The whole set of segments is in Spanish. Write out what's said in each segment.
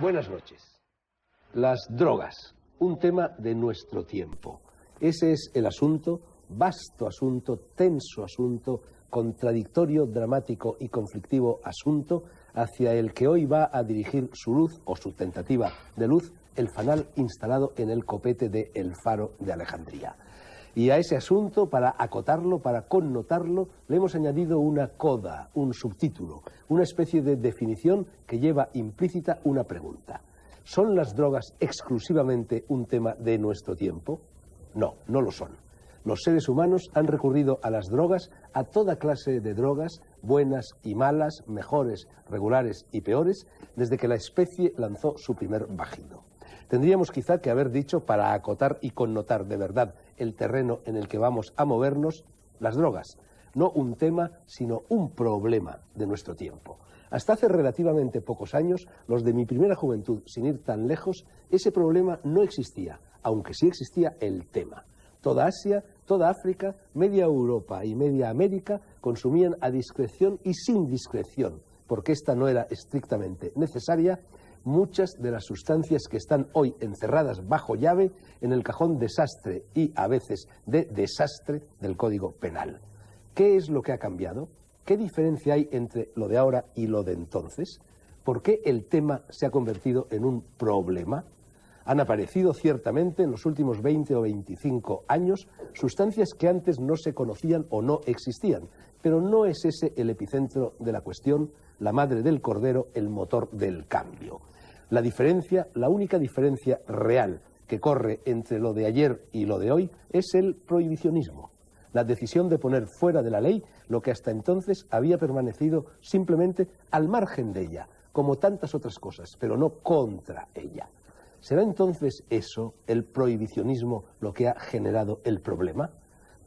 Buenas noches. Las drogas, un tema de nuestro tiempo. Ese es el asunto, vasto asunto, tenso asunto, contradictorio, dramático y conflictivo asunto hacia el que hoy va a dirigir su luz, o su tentativa de luz, el fanal instalado en el copete de El Faro de Alejandría. Y a ese asunto, para acotarlo, para connotarlo, le hemos añadido una coda, un subtítulo, una especie de definición que lleva implícita una pregunta. ¿Son las drogas exclusivamente un tema de nuestro tiempo? No, no lo son. Los seres humanos han recurrido a las drogas, a toda clase de drogas, buenas y malas, mejores, regulares y peores, desde que la especie lanzó su primer bajido. Tendríamos quizá que haber dicho, para acotar y connotar de verdad el terreno en el que vamos a movernos, las drogas. No un tema, sino un problema de nuestro tiempo. Hasta hace relativamente pocos años, los de mi primera juventud, sin ir tan lejos, ese problema no existía, aunque sí existía el tema. Toda Asia, toda África, media Europa y media América consumían a discreción y sin discreción, porque esta no era estrictamente necesaria, muchas de las sustancias que están hoy encerradas bajo llave en el cajón desastre y a veces de desastre del Código Penal. ¿Qué es lo que ha cambiado? ¿Qué diferencia hay entre lo de ahora y lo de entonces? ¿Por qué el tema se ha convertido en un problema? Han aparecido ciertamente en los últimos 20 o 25 años sustancias que antes no se conocían o no existían, pero no es ese el epicentro de la cuestión, la madre del cordero, el motor del cambio. La diferencia, la única diferencia real que corre entre lo de ayer y lo de hoy es el prohibicionismo, la decisión de poner fuera de la ley lo que hasta entonces había permanecido simplemente al margen de ella, como tantas otras cosas, pero no contra ella. ¿Será entonces eso, el prohibicionismo, lo que ha generado el problema?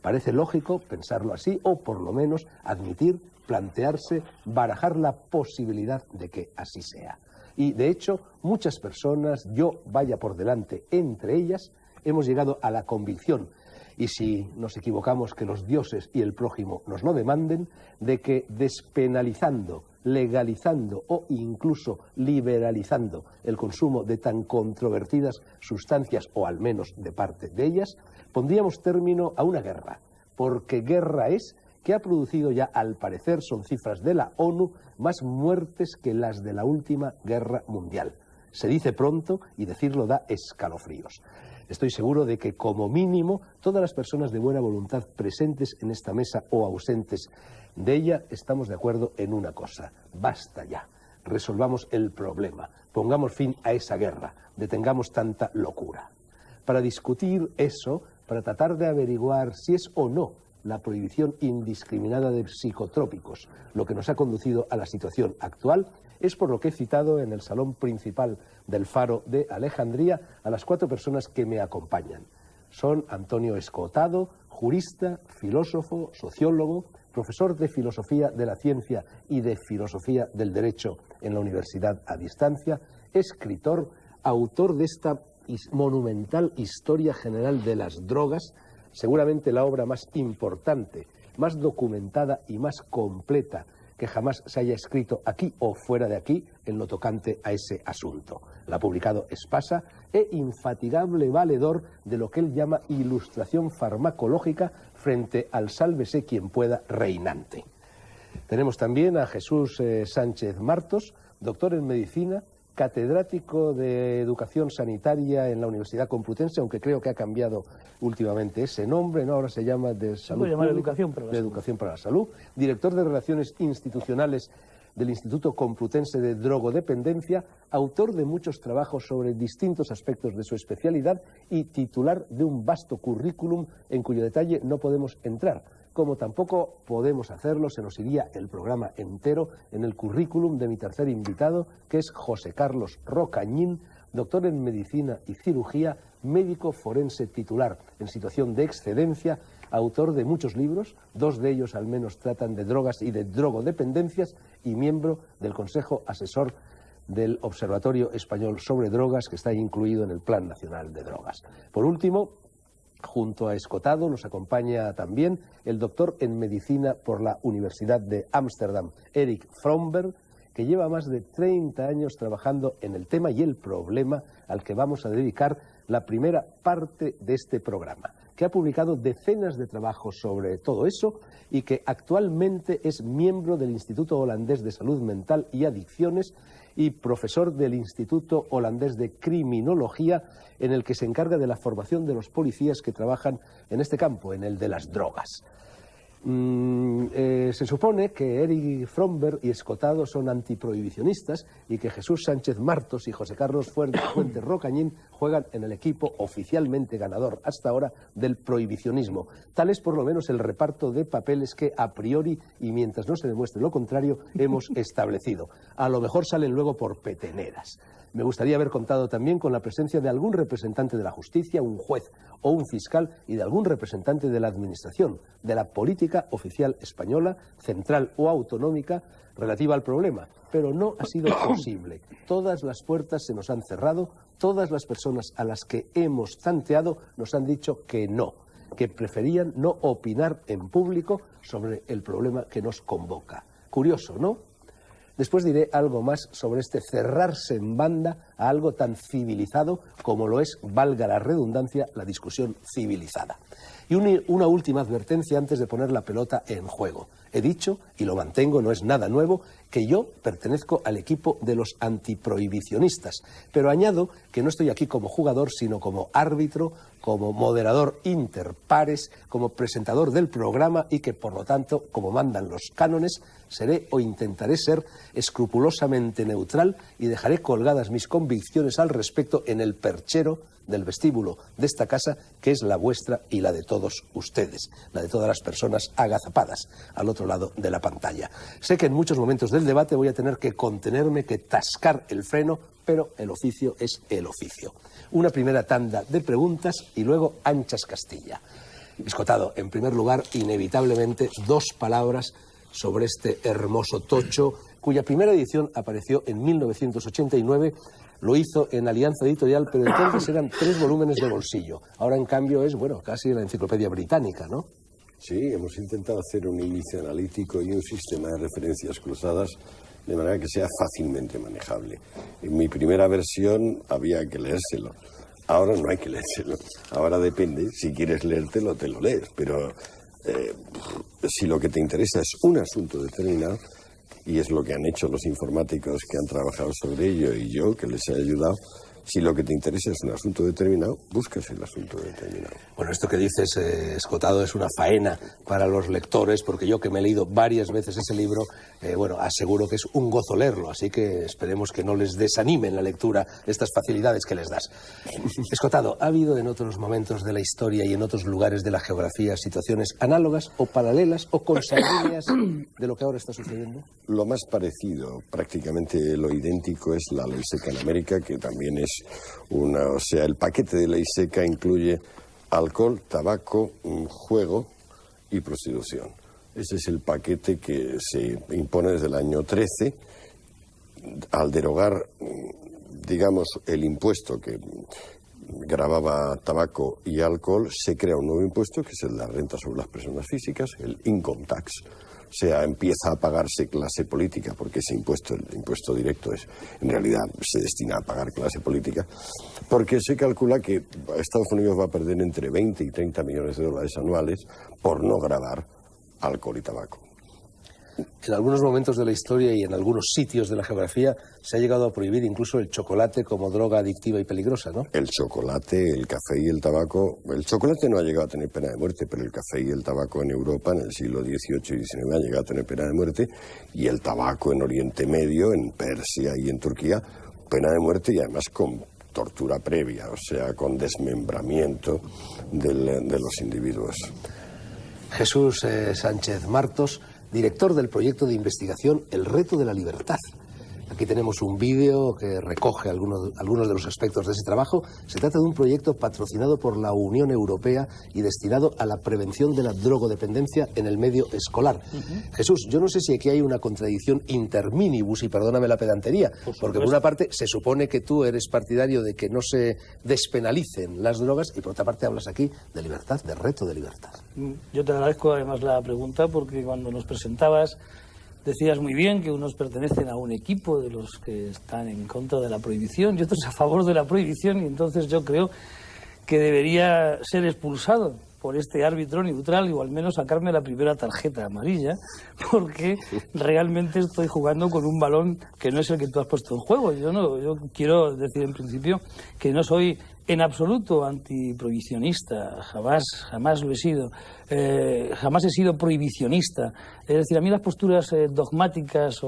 Parece lógico pensarlo así, o por lo menos admitir, plantearse, barajar la posibilidad de que así sea. Y de hecho, muchas personas, yo vaya por delante entre ellas, hemos llegado a la convicción, y si nos equivocamos que los dioses y el prójimo nos lo demanden, de que despenalizando, legalizando o incluso liberalizando el consumo de tan controvertidas sustancias, o al menos de parte de ellas, pondríamos término a una guerra, porque guerra es que ha producido ya, al parecer, son cifras de la ONU, más muertes que las de la última guerra mundial. Se dice pronto y decirlo da escalofríos. Estoy seguro de que, como mínimo, todas las personas de buena voluntad presentes en esta mesa o ausentes de ella estamos de acuerdo en una cosa: basta ya, resolvamos el problema, pongamos fin a esa guerra, detengamos tanta locura. Para discutir eso, para tratar de averiguar si es o no la prohibición indiscriminada de psicotrópicos lo que nos ha conducido a la situación actual, es por lo que he citado en el salón principal del Faro de Alejandría a las 4 personas que me acompañan. Son Antonio Escotado, jurista, filósofo, sociólogo, profesor de Filosofía de la Ciencia y de Filosofía del Derecho en la Universidad a Distancia, escritor, autor de esta monumental Historia General de las Drogas, seguramente la obra más importante, más documentada y más completa que jamás se haya escrito aquí o fuera de aquí en lo tocante a ese asunto. La ha publicado Espasa, e infatigable valedor de lo que él llama ilustración farmacológica frente al sálvese quien pueda reinante. Tenemos también a Jesús Sánchez Martos, doctor en medicina, catedrático de Educación Sanitaria en la Universidad Complutense, aunque creo que ha cambiado últimamente ese nombre, ¿no? Ahora se llama de Salud Pública, Educación para la Salud, director de Relaciones Institucionales del Instituto Complutense de Drogodependencia, autor de muchos trabajos sobre distintos aspectos de su especialidad y titular de un vasto currículum en cuyo detalle no podemos entrar. Como tampoco podemos hacerlo, se nos iría el programa entero en el currículum de mi tercer invitado, que es José Carlos Rocañín, doctor en Medicina y Cirugía, médico forense titular en situación de excedencia, autor de muchos libros, 2 de ellos al menos tratan de drogas y de drogodependencias, y miembro del Consejo Asesor del Observatorio Español sobre Drogas, que está incluido en el Plan Nacional de Drogas. Por último, junto a Escotado nos acompaña también el doctor en Medicina por la Universidad de Ámsterdam, Erik Fromberg, que lleva más de 30 años trabajando en el tema y el problema al que vamos a dedicar la primera parte de este programa, que ha publicado decenas de trabajos sobre todo eso y que actualmente es miembro del Instituto Holandés de Salud Mental y Adicciones y profesor del Instituto Holandés de Criminología, en el que se encarga de la formación de los policías que trabajan en este campo, en el de las drogas. Se supone que Eric Fromberg y Escotado son antiprohibicionistas y que Jesús Sánchez Martos y José Carlos Fuentes Rocañín juegan en el equipo oficialmente ganador hasta ahora del prohibicionismo. Tal es por lo menos el reparto de papeles que a priori, y mientras no se demuestre lo contrario, hemos establecido. A lo mejor salen luego por peteneras. Me gustaría haber contado también con la presencia de algún representante de la justicia, un juez o un fiscal, y de algún representante de la administración, de la política oficial española, central o autonómica, relativa al problema. Pero no ha sido posible. Todas las puertas se nos han cerrado, todas las personas a las que hemos tanteado nos han dicho que no, que preferían no opinar en público sobre el problema que nos convoca. Curioso, ¿no? Después diré algo más sobre este cerrarse en banda a algo tan civilizado como lo es, valga la redundancia, la discusión civilizada. Y una última advertencia antes de poner la pelota en juego. He dicho, y lo mantengo, no es nada nuevo, que yo pertenezco al equipo de los antiprohibicionistas. Pero añado que no estoy aquí como jugador, sino como árbitro, como moderador inter pares, como presentador del programa y que, por lo tanto, como mandan los cánones, seré o intentaré ser escrupulosamente neutral y dejaré colgadas mis convicciones al respecto en el perchero del vestíbulo de esta casa, que es la vuestra y la de todos ustedes, la de todas las personas agazapadas al otro lado de la pantalla. Sé que en muchos momentos del debate voy a tener que contenerme, que tascar el freno, pero el oficio es el oficio. Una primera tanda de preguntas y luego anchas Castilla. Escotado, en primer lugar, inevitablemente, 2 palabras sobre este hermoso tocho, cuya primera edición apareció en 1989, lo hizo en Alianza Editorial, pero entonces eran 3 volúmenes de bolsillo. Ahora, en cambio, es, bueno, casi la enciclopedia británica, ¿no? Sí, hemos intentado hacer un índice analítico y un sistema de referencias cruzadas de manera que sea fácilmente manejable. En mi primera versión había que leérselo. Ahora no hay que leérselo. Ahora depende, si quieres leértelo, te lo lees. Pero si lo que te interesa es un asunto determinado, y es lo que han hecho los informáticos que han trabajado sobre ello y yo, que les he ayudado, si lo que te interesa es un asunto determinado, buscas el asunto determinado. Bueno, esto que dices, Escotado, es una faena para los lectores, porque yo que me he leído varias veces ese libro, bueno, aseguro que es un gozo leerlo, así que esperemos que no les desanime en la lectura estas facilidades que les das. Escotado, ¿ha habido en otros momentos de la historia y en otros lugares de la geografía situaciones análogas o paralelas o consanguíneas de lo que ahora está sucediendo? Lo más parecido, prácticamente lo idéntico, es la ley seca en América, que también es o sea, el paquete de ley seca incluye alcohol, tabaco, juego y prostitución. Ese es el paquete que se impone desde el año 13 al derogar, digamos, el impuesto que gravaba tabaco y alcohol. Se crea un nuevo impuesto que es el de la renta sobre las personas físicas, el income tax. O sea, empieza a pagarse clase política, porque ese impuesto, el impuesto directo, en realidad se destina a pagar clase política, porque se calcula que Estados Unidos va a perder entre 20 y 30 millones de dólares anuales por no gravar alcohol y tabaco. En algunos momentos de la historia y en algunos sitios de la geografía se ha llegado a prohibir incluso el chocolate como droga adictiva y peligrosa, ¿no? El chocolate, el café y el tabaco. El chocolate no ha llegado a tener pena de muerte, pero el café y el tabaco en Europa en el siglo XVIII y XIX han llegado a tener pena de muerte, y el tabaco en Oriente Medio, en Persia y en Turquía, pena de muerte y además con tortura previa, o sea, con desmembramiento de los individuos. Jesús Sánchez Martos, director del proyecto de investigación El reto de la libertad. Aquí tenemos un vídeo que recoge algunos de los aspectos de ese trabajo. Se trata de un proyecto patrocinado por la Unión Europea y destinado a la prevención de la drogodependencia en el medio escolar. Jesús, yo no sé si aquí hay una contradicción interminibus, y perdóname la pedantería, porque por una parte se supone que tú eres partidario de que no se despenalicen las drogas y por otra parte hablas aquí de libertad, de reto de libertad. Yo te agradezco además la pregunta, porque cuando nos presentabas decías muy bien que unos pertenecen a un equipo de los que están en contra de la prohibición y otros a favor de la prohibición, y entonces yo creo que debería ser expulsado por este árbitro neutral, o al menos sacarme la primera tarjeta amarilla, porque realmente estoy jugando con un balón que no es el que tú has puesto en juego. Yo quiero decir en principio que no soy en absoluto antiprohibicionista, jamás lo he sido, jamás he sido prohibicionista. Es decir, a mí las posturas dogmáticas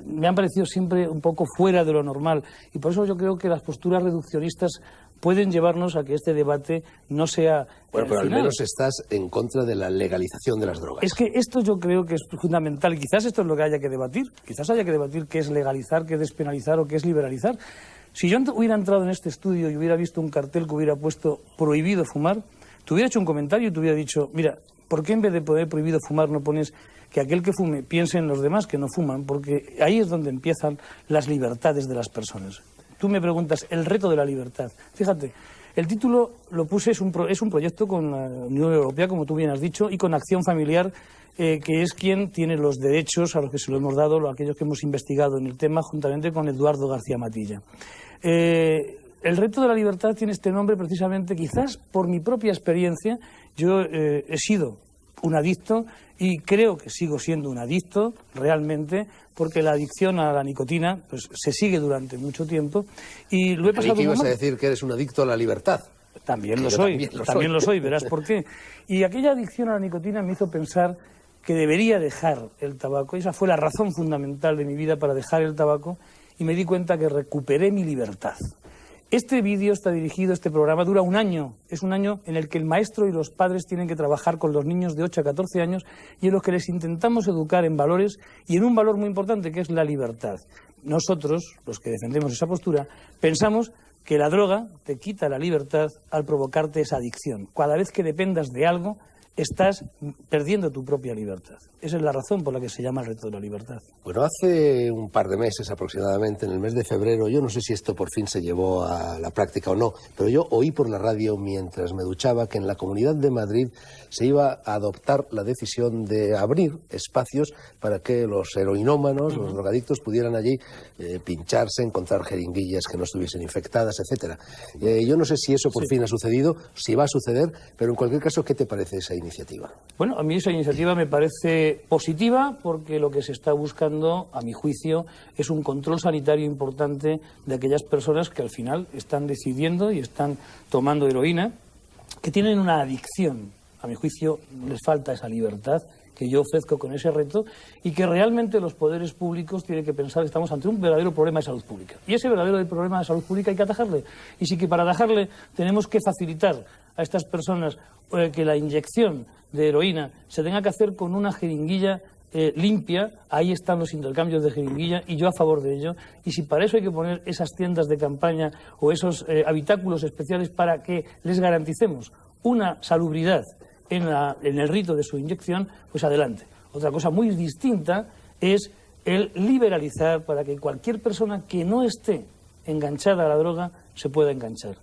me han parecido siempre un poco fuera de lo normal, y por eso yo creo que las posturas reduccionistas pueden llevarnos a que este debate no sea... Bueno, pero al menos estás en contra de la legalización de las drogas. Es que esto yo creo que es fundamental. Quizás esto es lo que haya que debatir. Quizás haya que debatir qué es legalizar, qué es despenalizar o qué es liberalizar. Si yo hubiera entrado en este estudio y hubiera visto un cartel que hubiera puesto prohibido fumar, te hubiera hecho un comentario y te hubiera dicho, mira, ¿por qué en vez de poner prohibido fumar no pones que aquel que fume piense en los demás que no fuman? Porque ahí es donde empiezan las libertades de las personas. Tú me preguntas, el reto de la libertad. Fíjate, el título lo puse, es un proyecto con la Unión Europea, como tú bien has dicho, y con Acción Familiar, que es quien tiene los derechos a los que se lo hemos dado, aquellos que hemos investigado en el tema, juntamente con Eduardo García Matilla. El reto de la libertad tiene este nombre precisamente, quizás por mi propia experiencia. Yo he sido un adicto y creo que sigo siendo un adicto realmente, porque la adicción a la nicotina pues se sigue durante mucho tiempo y lo he pasado muy mal. ¿Ibas a decir que eres un adicto a la libertad? También lo soy, verás por qué. Y aquella adicción a la nicotina me hizo pensar que debería dejar el tabaco. Esa fue la razón fundamental de mi vida para dejar el tabaco, y me di cuenta que recuperé mi libertad. Este vídeo está dirigido, este programa dura un año. Es un año en el que el maestro y los padres tienen que trabajar con los niños de 8 a 14 años y en los que les intentamos educar en valores y en un valor muy importante que es la libertad. Nosotros, los que defendemos esa postura, pensamos que la droga te quita la libertad al provocarte esa adicción. Cada vez que dependas de algo, estás perdiendo tu propia libertad. Esa es la razón por la que se llama el reto de la libertad. Bueno, hace un par de meses aproximadamente, en el mes de febrero, yo no sé si esto por fin se llevó a la práctica o no, pero yo oí por la radio mientras me duchaba que en la Comunidad de Madrid se iba a adoptar la decisión de abrir espacios para que los heroinómanos, los drogadictos, pudieran allí pincharse, encontrar jeringuillas que no estuviesen infectadas, etcétera. Yo no sé si eso por fin ha sucedido, si va a suceder, pero en cualquier caso, ¿qué te parece esa iniciativa? Bueno, a mí esa iniciativa me parece positiva, porque lo que se está buscando, a mi juicio, es un control sanitario importante de aquellas personas que al final están decidiendo y están tomando heroína, que tienen una adicción. A mi juicio les falta esa libertad que yo ofrezco con ese reto, y que realmente los poderes públicos tienen que pensar que estamos ante un verdadero problema de salud pública. Y ese verdadero problema de salud pública hay que atajarle. Y sí que para atajarle tenemos que facilitar a estas personas que la inyección de heroína se tenga que hacer con una jeringuilla limpia. Ahí están los intercambios de jeringuilla y yo a favor de ello. Y si para eso hay que poner esas tiendas de campaña o esos habitáculos especiales para que les garanticemos una salubridad en el rito de su inyección, pues adelante. Otra cosa muy distinta es el liberalizar para que cualquier persona que no esté enganchada a la droga se pueda enganchar.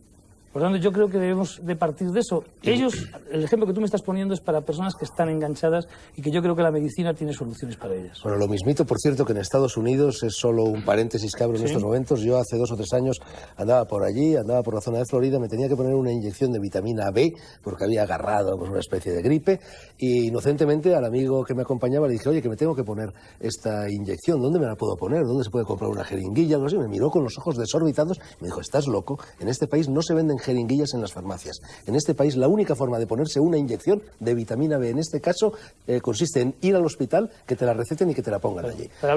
Por lo tanto, yo creo que debemos de partir de eso. El ejemplo que tú me estás poniendo es para personas que están enganchadas y que yo creo que la medicina tiene soluciones para ellas. Bueno, lo mismito, por cierto, que en Estados Unidos es solo un paréntesis que abro en estos momentos. Yo hace 2 o 3 años andaba por allí, andaba por la zona de Florida, me tenía que poner una inyección de vitamina B porque había agarrado pues, una especie de gripe, y inocentemente al amigo que me acompañaba le dije, oye, que me tengo que poner esta inyección, ¿dónde me la puedo poner? ¿Dónde se puede comprar una jeringuilla? Algo así. Me miró con los ojos desorbitados y me dijo, ¿estás loco? En este país no se venden jeringuillas en las farmacias. En este país la única forma de ponerse una inyección de vitamina B en este caso consiste en ir al hospital, que te la receten y que te la pongan allí. Pero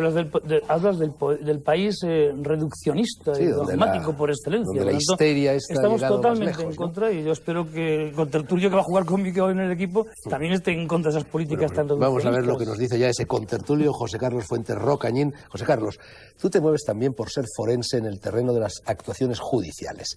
hablas del país reduccionista y dogmático por excelencia. Donde la histeria está estamos totalmente más lejos, en contra, y yo espero que el contertulio que va a jugar conmigo en el equipo también esté en contra de esas políticas tan reduccionistas. Vamos a ver lo que nos dice ya ese contertulio, José Carlos Fuentes Rocañín. José Carlos, tú te mueves también por ser forense en el terreno de las actuaciones judiciales.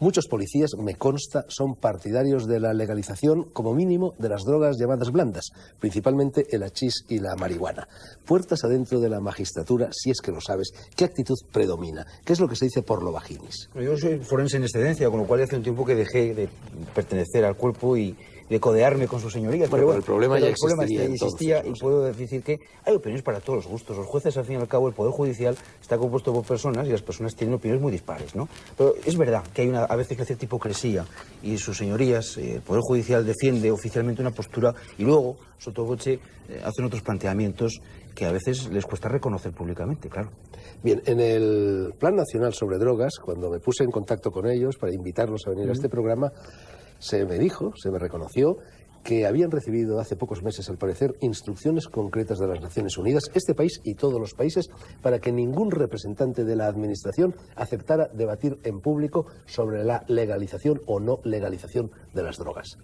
Muchos policías, me consta, son partidarios de la legalización, como mínimo, de las drogas llamadas blandas, principalmente el hachís y la marihuana. Puertas adentro de la magistratura, si es que lo sabes, ¿qué actitud predomina? ¿Qué es lo que se dice por lo vaginis? Yo soy forense en excedencia, con lo cual hace un tiempo que dejé de pertenecer al cuerpo y de codearme con sus señorías. Bueno, pero el problema ya existía existía entonces, y puedo decir que hay opiniones para todos los gustos. Los jueces, al fin y al cabo, el Poder Judicial está compuesto por personas y las personas tienen opiniones muy dispares, ¿no? Pero es verdad que hay a veces una cierta hipocresía y sus señorías, el Poder Judicial defiende oficialmente una postura y luego, sotto voce, hacen otros planteamientos que a veces les cuesta reconocer públicamente, claro. Bien, en el Plan Nacional sobre Drogas, cuando me puse en contacto con ellos para invitarlos a venir a este programa, se me dijo, se me reconoció que habían recibido hace pocos meses, al parecer, instrucciones concretas de las Naciones Unidas, este país y todos los países, para que ningún representante de la Administración aceptara debatir en público sobre la legalización o no legalización de las drogas.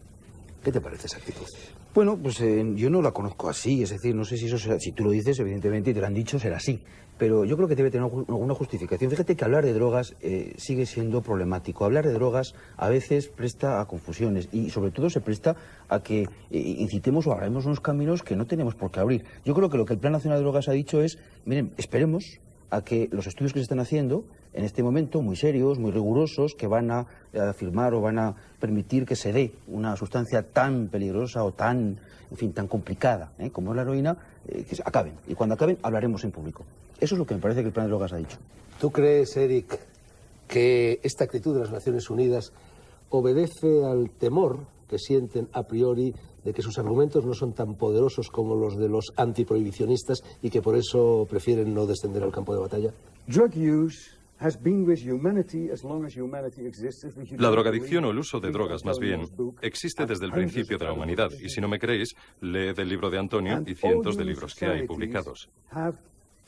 ¿Qué te parece esa actitud? Bueno, pues yo no la conozco así, es decir, no sé si eso será, si tú lo dices, evidentemente, y te lo han dicho, será así. Pero yo creo que debe tener alguna justificación. Fíjate que hablar de drogas sigue siendo problemático. Hablar de drogas a veces presta a confusiones y sobre todo se presta a que incitemos o abramos unos caminos que no tenemos por qué abrir. Yo creo que lo que el Plan Nacional de Drogas ha dicho es, miren, esperemos a que los estudios que se están haciendo en este momento, muy serios, muy rigurosos, que van a afirmar o van a permitir que se dé una sustancia tan peligrosa o tan, en fin, tan complicada como es la heroína, que se acaben. Y cuando acaben, hablaremos en público. Eso es lo que me parece que el Plan de Drogas ha dicho. ¿Tú crees, Eric, que esta actitud de las Naciones Unidas obedece al temor que sienten a priori de que sus argumentos no son tan poderosos como los de los antiprohibicionistas y que por eso prefieren no descender al campo de batalla? La drogadicción o el uso de drogas, más bien, existe desde el principio de la humanidad. Y si no me creéis, leed el libro de Antonio y cientos de libros que hay publicados.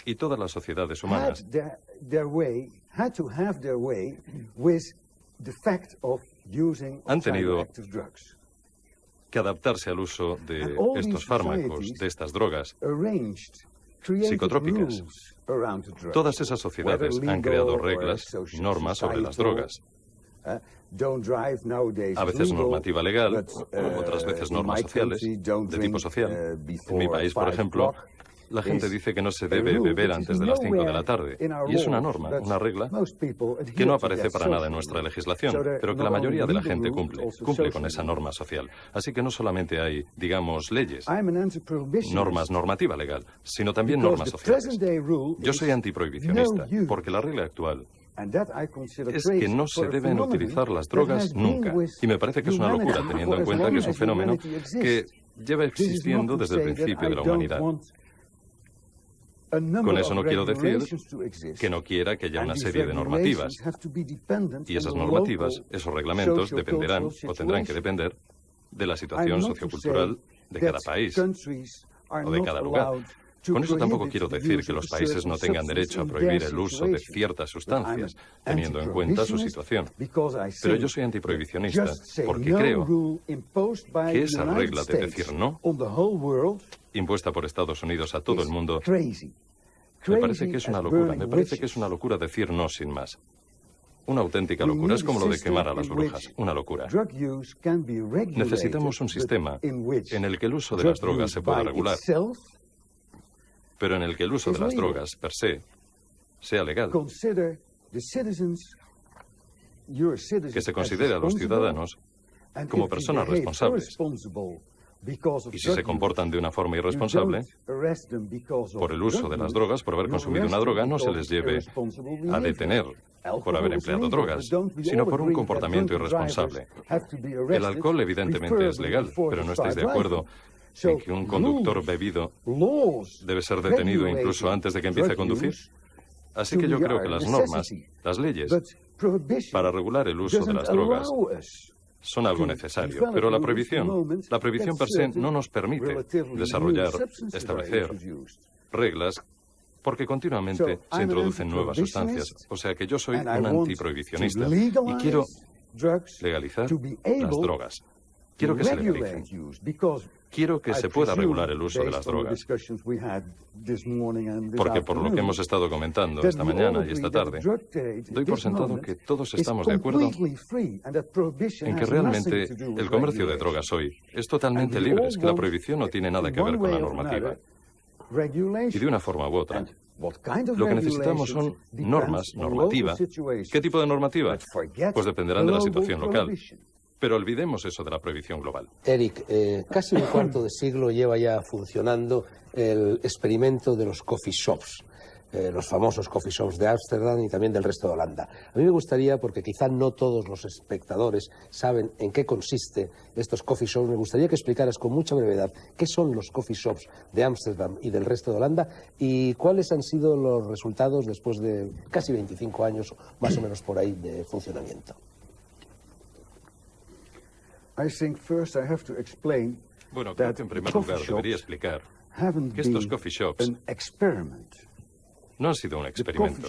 Y todas las sociedades humanas han tenido que adaptarse al uso de estos fármacos, de estas drogas psicotrópicas. Todas esas sociedades han creado reglas, normas sobre las drogas. A veces normativa legal, otras veces normas sociales, de tipo social. En mi país, por ejemplo, la gente dice que no se debe beber antes de las 5 de la tarde. Y es una norma, una regla, que no aparece para nada en nuestra legislación, pero que la mayoría de la gente cumple con esa norma social. Así que no solamente hay, digamos, leyes, normas, normativa legal, sino también normas sociales. Yo soy antiprohibicionista, porque la regla actual es que no se deben utilizar las drogas nunca. Y me parece que es una locura, teniendo en cuenta que es un fenómeno que lleva existiendo desde el principio de la humanidad. Con eso no quiero decir que no quiera que haya una serie de normativas. Y esas normativas, esos reglamentos, dependerán o tendrán que depender de la situación sociocultural de cada país o de cada lugar. Con eso tampoco quiero decir que los países no tengan derecho a prohibir el uso de ciertas sustancias, teniendo en cuenta su situación. Pero yo soy antiprohibicionista porque creo que esa regla de decir no, impuesta por Estados Unidos a todo el mundo, me parece que es una locura. Me parece que es una locura decir no sin más. Una auténtica locura. Es como lo de quemar a las brujas. Una locura. Necesitamos un sistema en el que el uso de las drogas se pueda regular, pero en el que el uso de las drogas, per se, sea legal. Que se considere a los ciudadanos como personas responsables. Y si se comportan de una forma irresponsable, por el uso de las drogas, por haber consumido una droga, no se les lleve a detener por haber empleado drogas, sino por un comportamiento irresponsable. El alcohol evidentemente es legal, pero ¿no estáis de acuerdo en que un conductor bebido debe ser detenido incluso antes de que empiece a conducir? Así que yo creo que las normas, las leyes, para regular el uso de las drogas, son algo necesario, pero la prohibición per se no nos permite desarrollar, establecer reglas, porque continuamente se introducen nuevas sustancias. O sea que yo soy un antiprohibicionista y quiero legalizar las drogas. Quiero que se legalicen. Quiero que se pueda regular el uso de las drogas. Porque por lo que hemos estado comentando esta mañana y esta tarde, doy por sentado que todos estamos de acuerdo en que realmente el comercio de drogas hoy es totalmente libre, es que la prohibición no tiene nada que ver con la normativa. Y de una forma u otra, lo que necesitamos son normas, normativa. ¿Qué tipo de normativa? Pues dependerán de la situación local. Pero olvidemos eso de la prohibición global. Eric, casi un cuarto de siglo lleva ya funcionando el experimento de los coffee shops, los famosos coffee shops de Ámsterdam y también del resto de Holanda. A mí me gustaría, porque quizá no todos los espectadores saben en qué consiste estos coffee shops, me gustaría que explicaras con mucha brevedad qué son los coffee shops de Ámsterdam y del resto de Holanda y cuáles han sido los resultados después de casi 25 años, más o menos por ahí, de funcionamiento. Bueno, creo que en primer lugar debería explicar que estos coffee shops no han sido un experimento.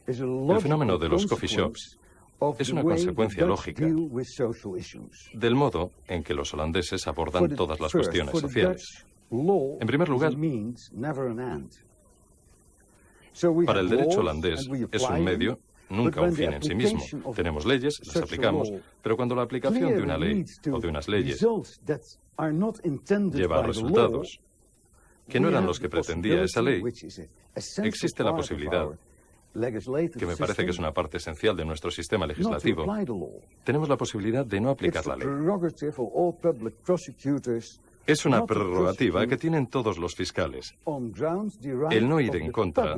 El fenómeno de los coffee shops es una consecuencia lógica del modo en que los holandeses abordan todas las cuestiones sociales. En primer lugar, para el derecho holandés es un medio, nunca un fin en sí mismo. Tenemos leyes, las aplicamos, pero cuando la aplicación de una ley o de unas leyes lleva a resultados que no eran los que pretendía esa ley, existe la posibilidad, que me parece que es una parte esencial de nuestro sistema legislativo, tenemos la posibilidad de no aplicar la ley. Es una prerrogativa que tienen todos los fiscales, el no ir en contra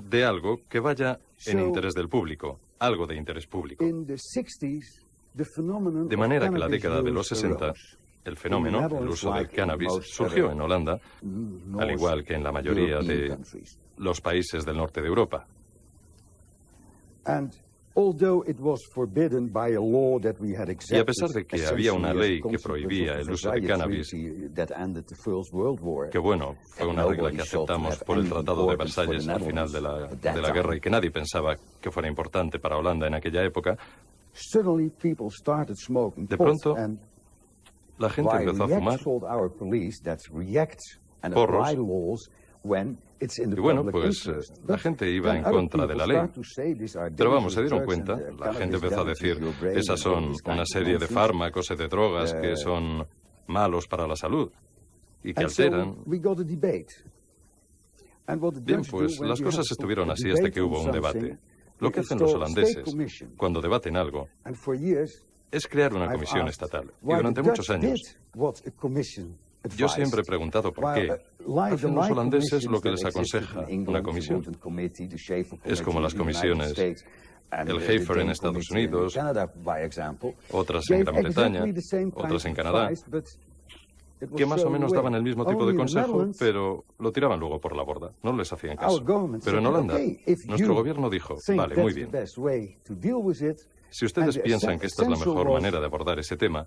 de algo que vaya en interés del público, algo de interés público. De manera que la década de los 60, el fenómeno, el uso del cannabis, surgió en Holanda, al igual que en la mayoría de los países del norte de Europa. Y a pesar de que había una ley que prohibía el uso de cannabis, que bueno, fue una regla que aceptamos por el Tratado de Versalles al final de la guerra y que nadie pensaba que fuera importante para Holanda en aquella época, de pronto la gente empezó a fumar porros. Y bueno, pues la gente iba en contra de la ley. Pero vamos, se dieron cuenta, la gente empezó a decir, esas son una serie de fármacos y de drogas que son malos para la salud y que alteran. Bien, pues las cosas estuvieron así hasta que hubo un debate. Lo que hacen los holandeses cuando debaten algo es crear una comisión estatal. Y durante muchos años yo siempre he preguntado por qué hacen los holandeses lo que les aconseja una comisión. Es como las comisiones, el Hafer en Estados Unidos, otras en Gran Bretaña, otras en Canadá, que más o menos daban el mismo tipo de consejo, pero lo tiraban luego por la borda, no les hacían caso. Pero en Holanda, nuestro gobierno dijo, vale, muy bien. Si ustedes piensan que esta es la mejor manera de abordar ese tema,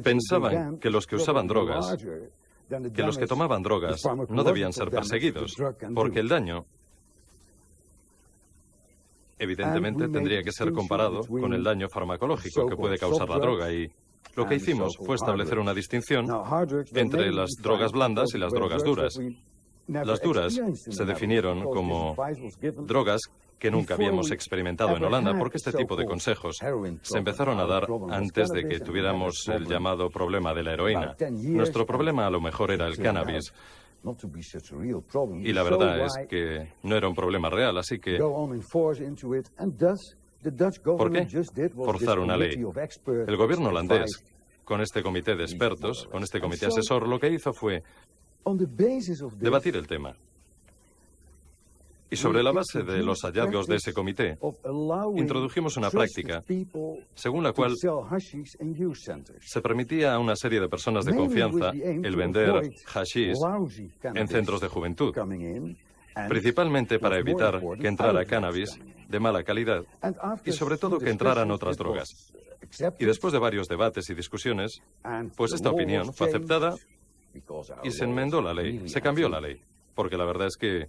pensaban que los que usaban drogas, que los que tomaban drogas, no debían ser perseguidos, porque el daño, evidentemente, tendría que ser comparado con el daño farmacológico que puede causar la droga. Y lo que hicimos fue establecer una distinción entre las drogas blandas y las drogas duras. Las duras se definieron como drogas que nunca habíamos experimentado en Holanda, porque este tipo de consejos se empezaron a dar antes de que tuviéramos el llamado problema de la heroína. Nuestro problema a lo mejor era el cannabis, y la verdad es que no era un problema real, así que ¿por qué forzar una ley? El gobierno holandés, con este comité de expertos, con este comité asesor, lo que hizo fue debatir el tema. Y sobre la base de los hallazgos de ese comité, introdujimos una práctica según la cual se permitía a una serie de personas de confianza el vender hashish en centros de juventud, principalmente para evitar que entrara cannabis de mala calidad y sobre todo que entraran otras drogas. Y después de varios debates y discusiones, pues esta opinión fue aceptada y se enmendó la ley, se cambió la ley, porque la verdad es que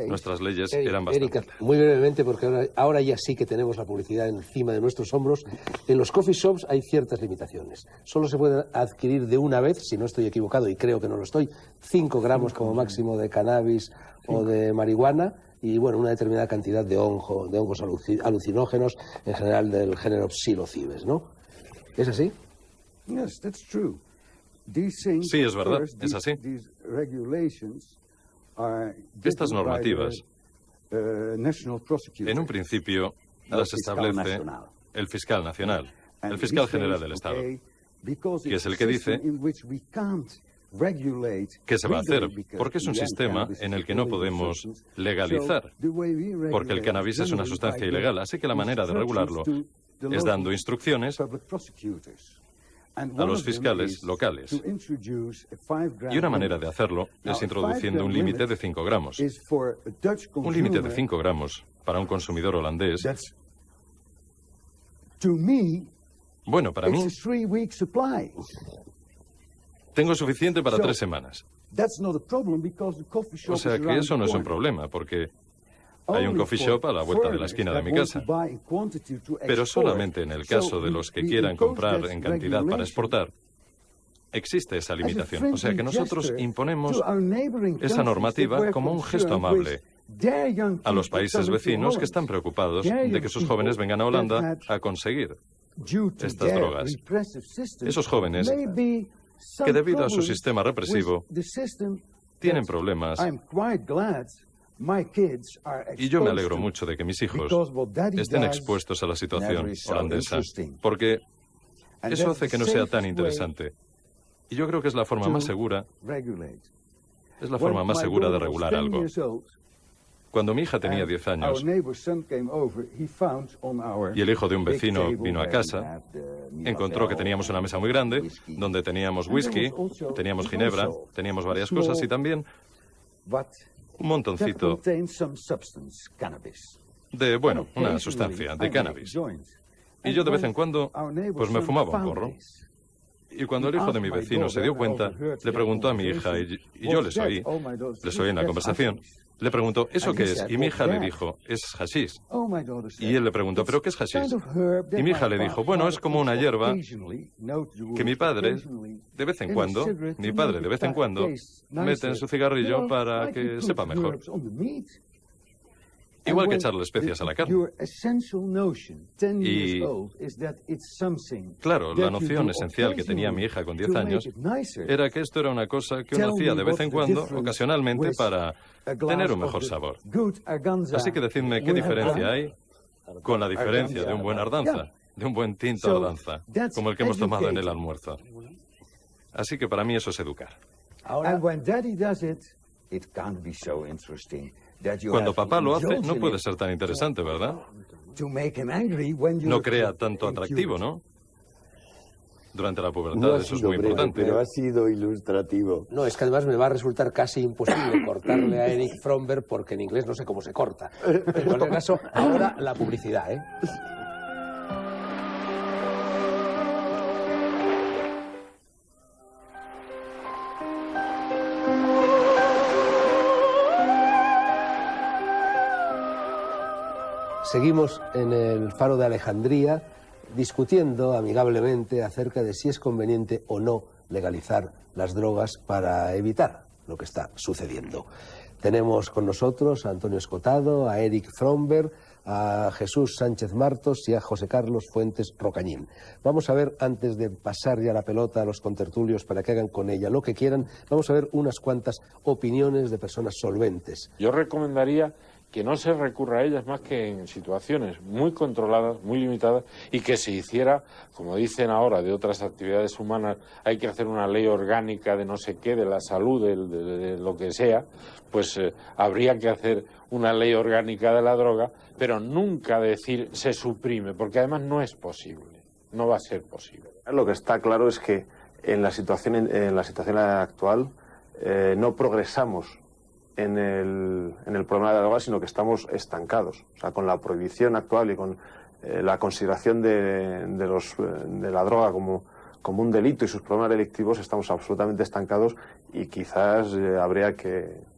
nuestras leyes eran bastante... Erika, muy brevemente, porque ahora ya sí que tenemos la publicidad encima de nuestros hombros. En los coffee shops hay ciertas limitaciones. Solo se pueden adquirir de una vez, si no estoy equivocado, y creo que no lo estoy, 5 gramos como máximo de cannabis o de marihuana y, bueno, una determinada cantidad de hongos alucinógenos, en general del género psilocibes, ¿no? ¿Es así? Sí, es verdad, es así. Estas normativas, en un principio, las establece el fiscal nacional, el fiscal general del Estado, que es el que dice qué se va a hacer, porque es un sistema en el que no podemos legalizar, porque el cannabis es una sustancia ilegal, así que la manera de regularlo es dando instrucciones a los fiscales locales. Y una manera de hacerlo es introduciendo un límite de 5 gramos. Un límite de 5 gramos para un consumidor holandés, bueno, para mí, tengo suficiente para 3 semanas. O sea que eso no es un problema, porque hay un coffee shop a la vuelta de la esquina de mi casa. Pero solamente en el caso de los que quieran comprar en cantidad para exportar, existe esa limitación. O sea que nosotros imponemos esa normativa como un gesto amable a los países vecinos que están preocupados de que sus jóvenes vengan a Holanda a conseguir estas drogas. Esos jóvenes que debido a su sistema represivo tienen problemas. Y yo me alegro mucho de que mis hijos estén expuestos a la situación holandesa, porque eso hace que no sea tan interesante. Y yo creo que es la forma más segura, de regular algo. Cuando mi hija tenía 10 años y el hijo de un vecino vino a casa, encontró que teníamos una mesa muy grande donde teníamos whisky, teníamos ginebra, teníamos varias cosas y también un montoncito de, bueno, una sustancia, de cannabis. Y yo de vez en cuando, pues me fumaba un porro. Y cuando el hijo de mi vecino se dio cuenta, le preguntó a mi hija, y yo les oí en la conversación, le preguntó, ¿eso qué es? Y mi hija le dijo, es hashish. Y él le preguntó, ¿pero qué es hashish? Y mi hija le dijo, bueno, es como una hierba que mi padre, de vez en cuando, mete en su cigarrillo para que sepa mejor. Igual que echarle especias a la carne. Y, claro, la noción esencial que tenía mi hija con 10 años era que esto era una cosa que uno hacía de vez en cuando, ocasionalmente, para tener un mejor sabor. Así que decidme qué diferencia hay con la diferencia de un buen Ardanza, de un buen tinto Ardanza, como el que hemos tomado en el almuerzo. Así que para mí eso es educar. Cuando papá lo hace, no puede ser tan interesante, ¿verdad? No crea tanto atractivo, ¿no? Durante la pubertad, eso es muy importante. Pero ha sido ilustrativo. No, es que además me va a resultar casi imposible cortarle a Eric Fromberg porque en inglés no sé cómo se corta. En cualquier caso, ahora la publicidad, ¿eh? Seguimos en el Faro de Alejandría discutiendo amigablemente acerca de si es conveniente o no legalizar las drogas para evitar lo que está sucediendo. Tenemos con nosotros a Antonio Escotado, a Eric Fromberg, a Jesús Sánchez Martos y a José Carlos Fuentes Rocañín. Vamos a ver, antes de pasar ya la pelota a los contertulios para que hagan con ella lo que quieran, vamos a ver unas cuantas opiniones de personas solventes. Yo recomendaría que no se recurra a ellas más que en situaciones muy controladas, muy limitadas, y que se hiciera, como dicen ahora, de otras actividades humanas, hay que hacer una ley orgánica de no sé qué, de la salud, de lo que sea, pues habría que hacer una ley orgánica de la droga, pero nunca decir se suprime, porque además no es posible, no va a ser posible. Lo que está claro es que en la situación actual no progresamos en el problema de la droga, sino que estamos estancados. O sea, con la prohibición actual y con la consideración de la droga como un delito y sus problemas delictivos, estamos absolutamente estancados y quizás habría que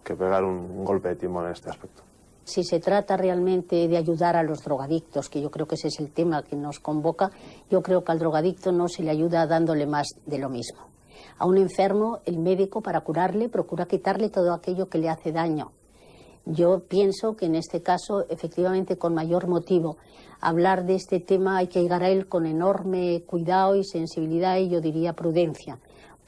pegar un golpe de timón en este aspecto. Si se trata realmente de ayudar a los drogadictos, que yo creo que ese es el tema que nos convoca, yo creo que al drogadicto no se le ayuda dándole más de lo mismo. A un enfermo, el médico, para curarle, procura quitarle todo aquello que le hace daño. Yo pienso que en este caso, efectivamente, con mayor motivo, hablar de este tema hay que llegar a él con enorme cuidado y sensibilidad y yo diría prudencia,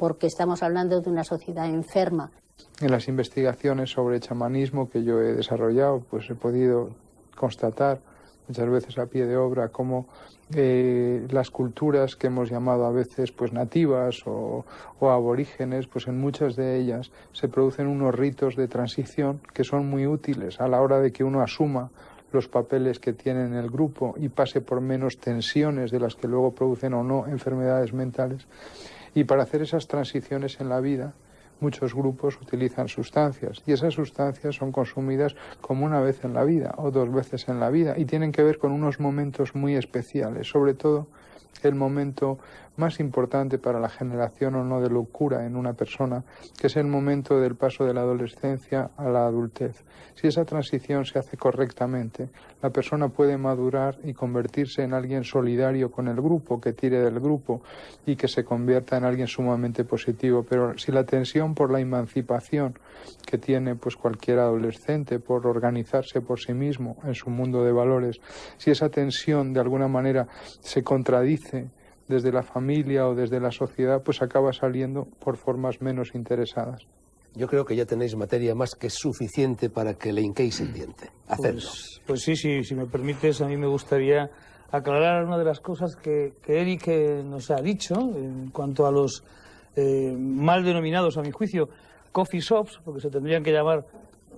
porque estamos hablando de una sociedad enferma. En las investigaciones sobre chamanismo que yo he desarrollado, pues he podido constatar muchas veces a pie de obra cómo las culturas que hemos llamado a veces pues nativas o aborígenes, pues en muchas de ellas se producen unos ritos de transición que son muy útiles a la hora de que uno asuma los papeles que tiene en el grupo y pase por menos tensiones de las que luego producen o no enfermedades mentales. Y para hacer esas transiciones en la vida, muchos grupos utilizan sustancias y esas sustancias son consumidas como una vez en la vida o 2 veces en la vida y tienen que ver con unos momentos muy especiales, sobre todo el momento más importante para la generación o no de locura en una persona, que es el momento del paso de la adolescencia a la adultez. Si esa transición se hace correctamente, la persona puede madurar y convertirse en alguien solidario con el grupo, que tire del grupo y que se convierta en alguien sumamente positivo. Pero si la tensión por la emancipación que tiene pues cualquier adolescente por organizarse por sí mismo en su mundo de valores, si esa tensión de alguna manera se contradice desde la familia o desde la sociedad, pues acaba saliendo por formas menos interesadas. Yo creo que ya tenéis materia más que suficiente para que le hinquéis el diente. Hacedlo. Pues sí, si me permites, a mí me gustaría aclarar una de las cosas que Eric nos ha dicho en cuanto a los mal denominados, a mi juicio, coffee shops, porque se tendrían que llamar,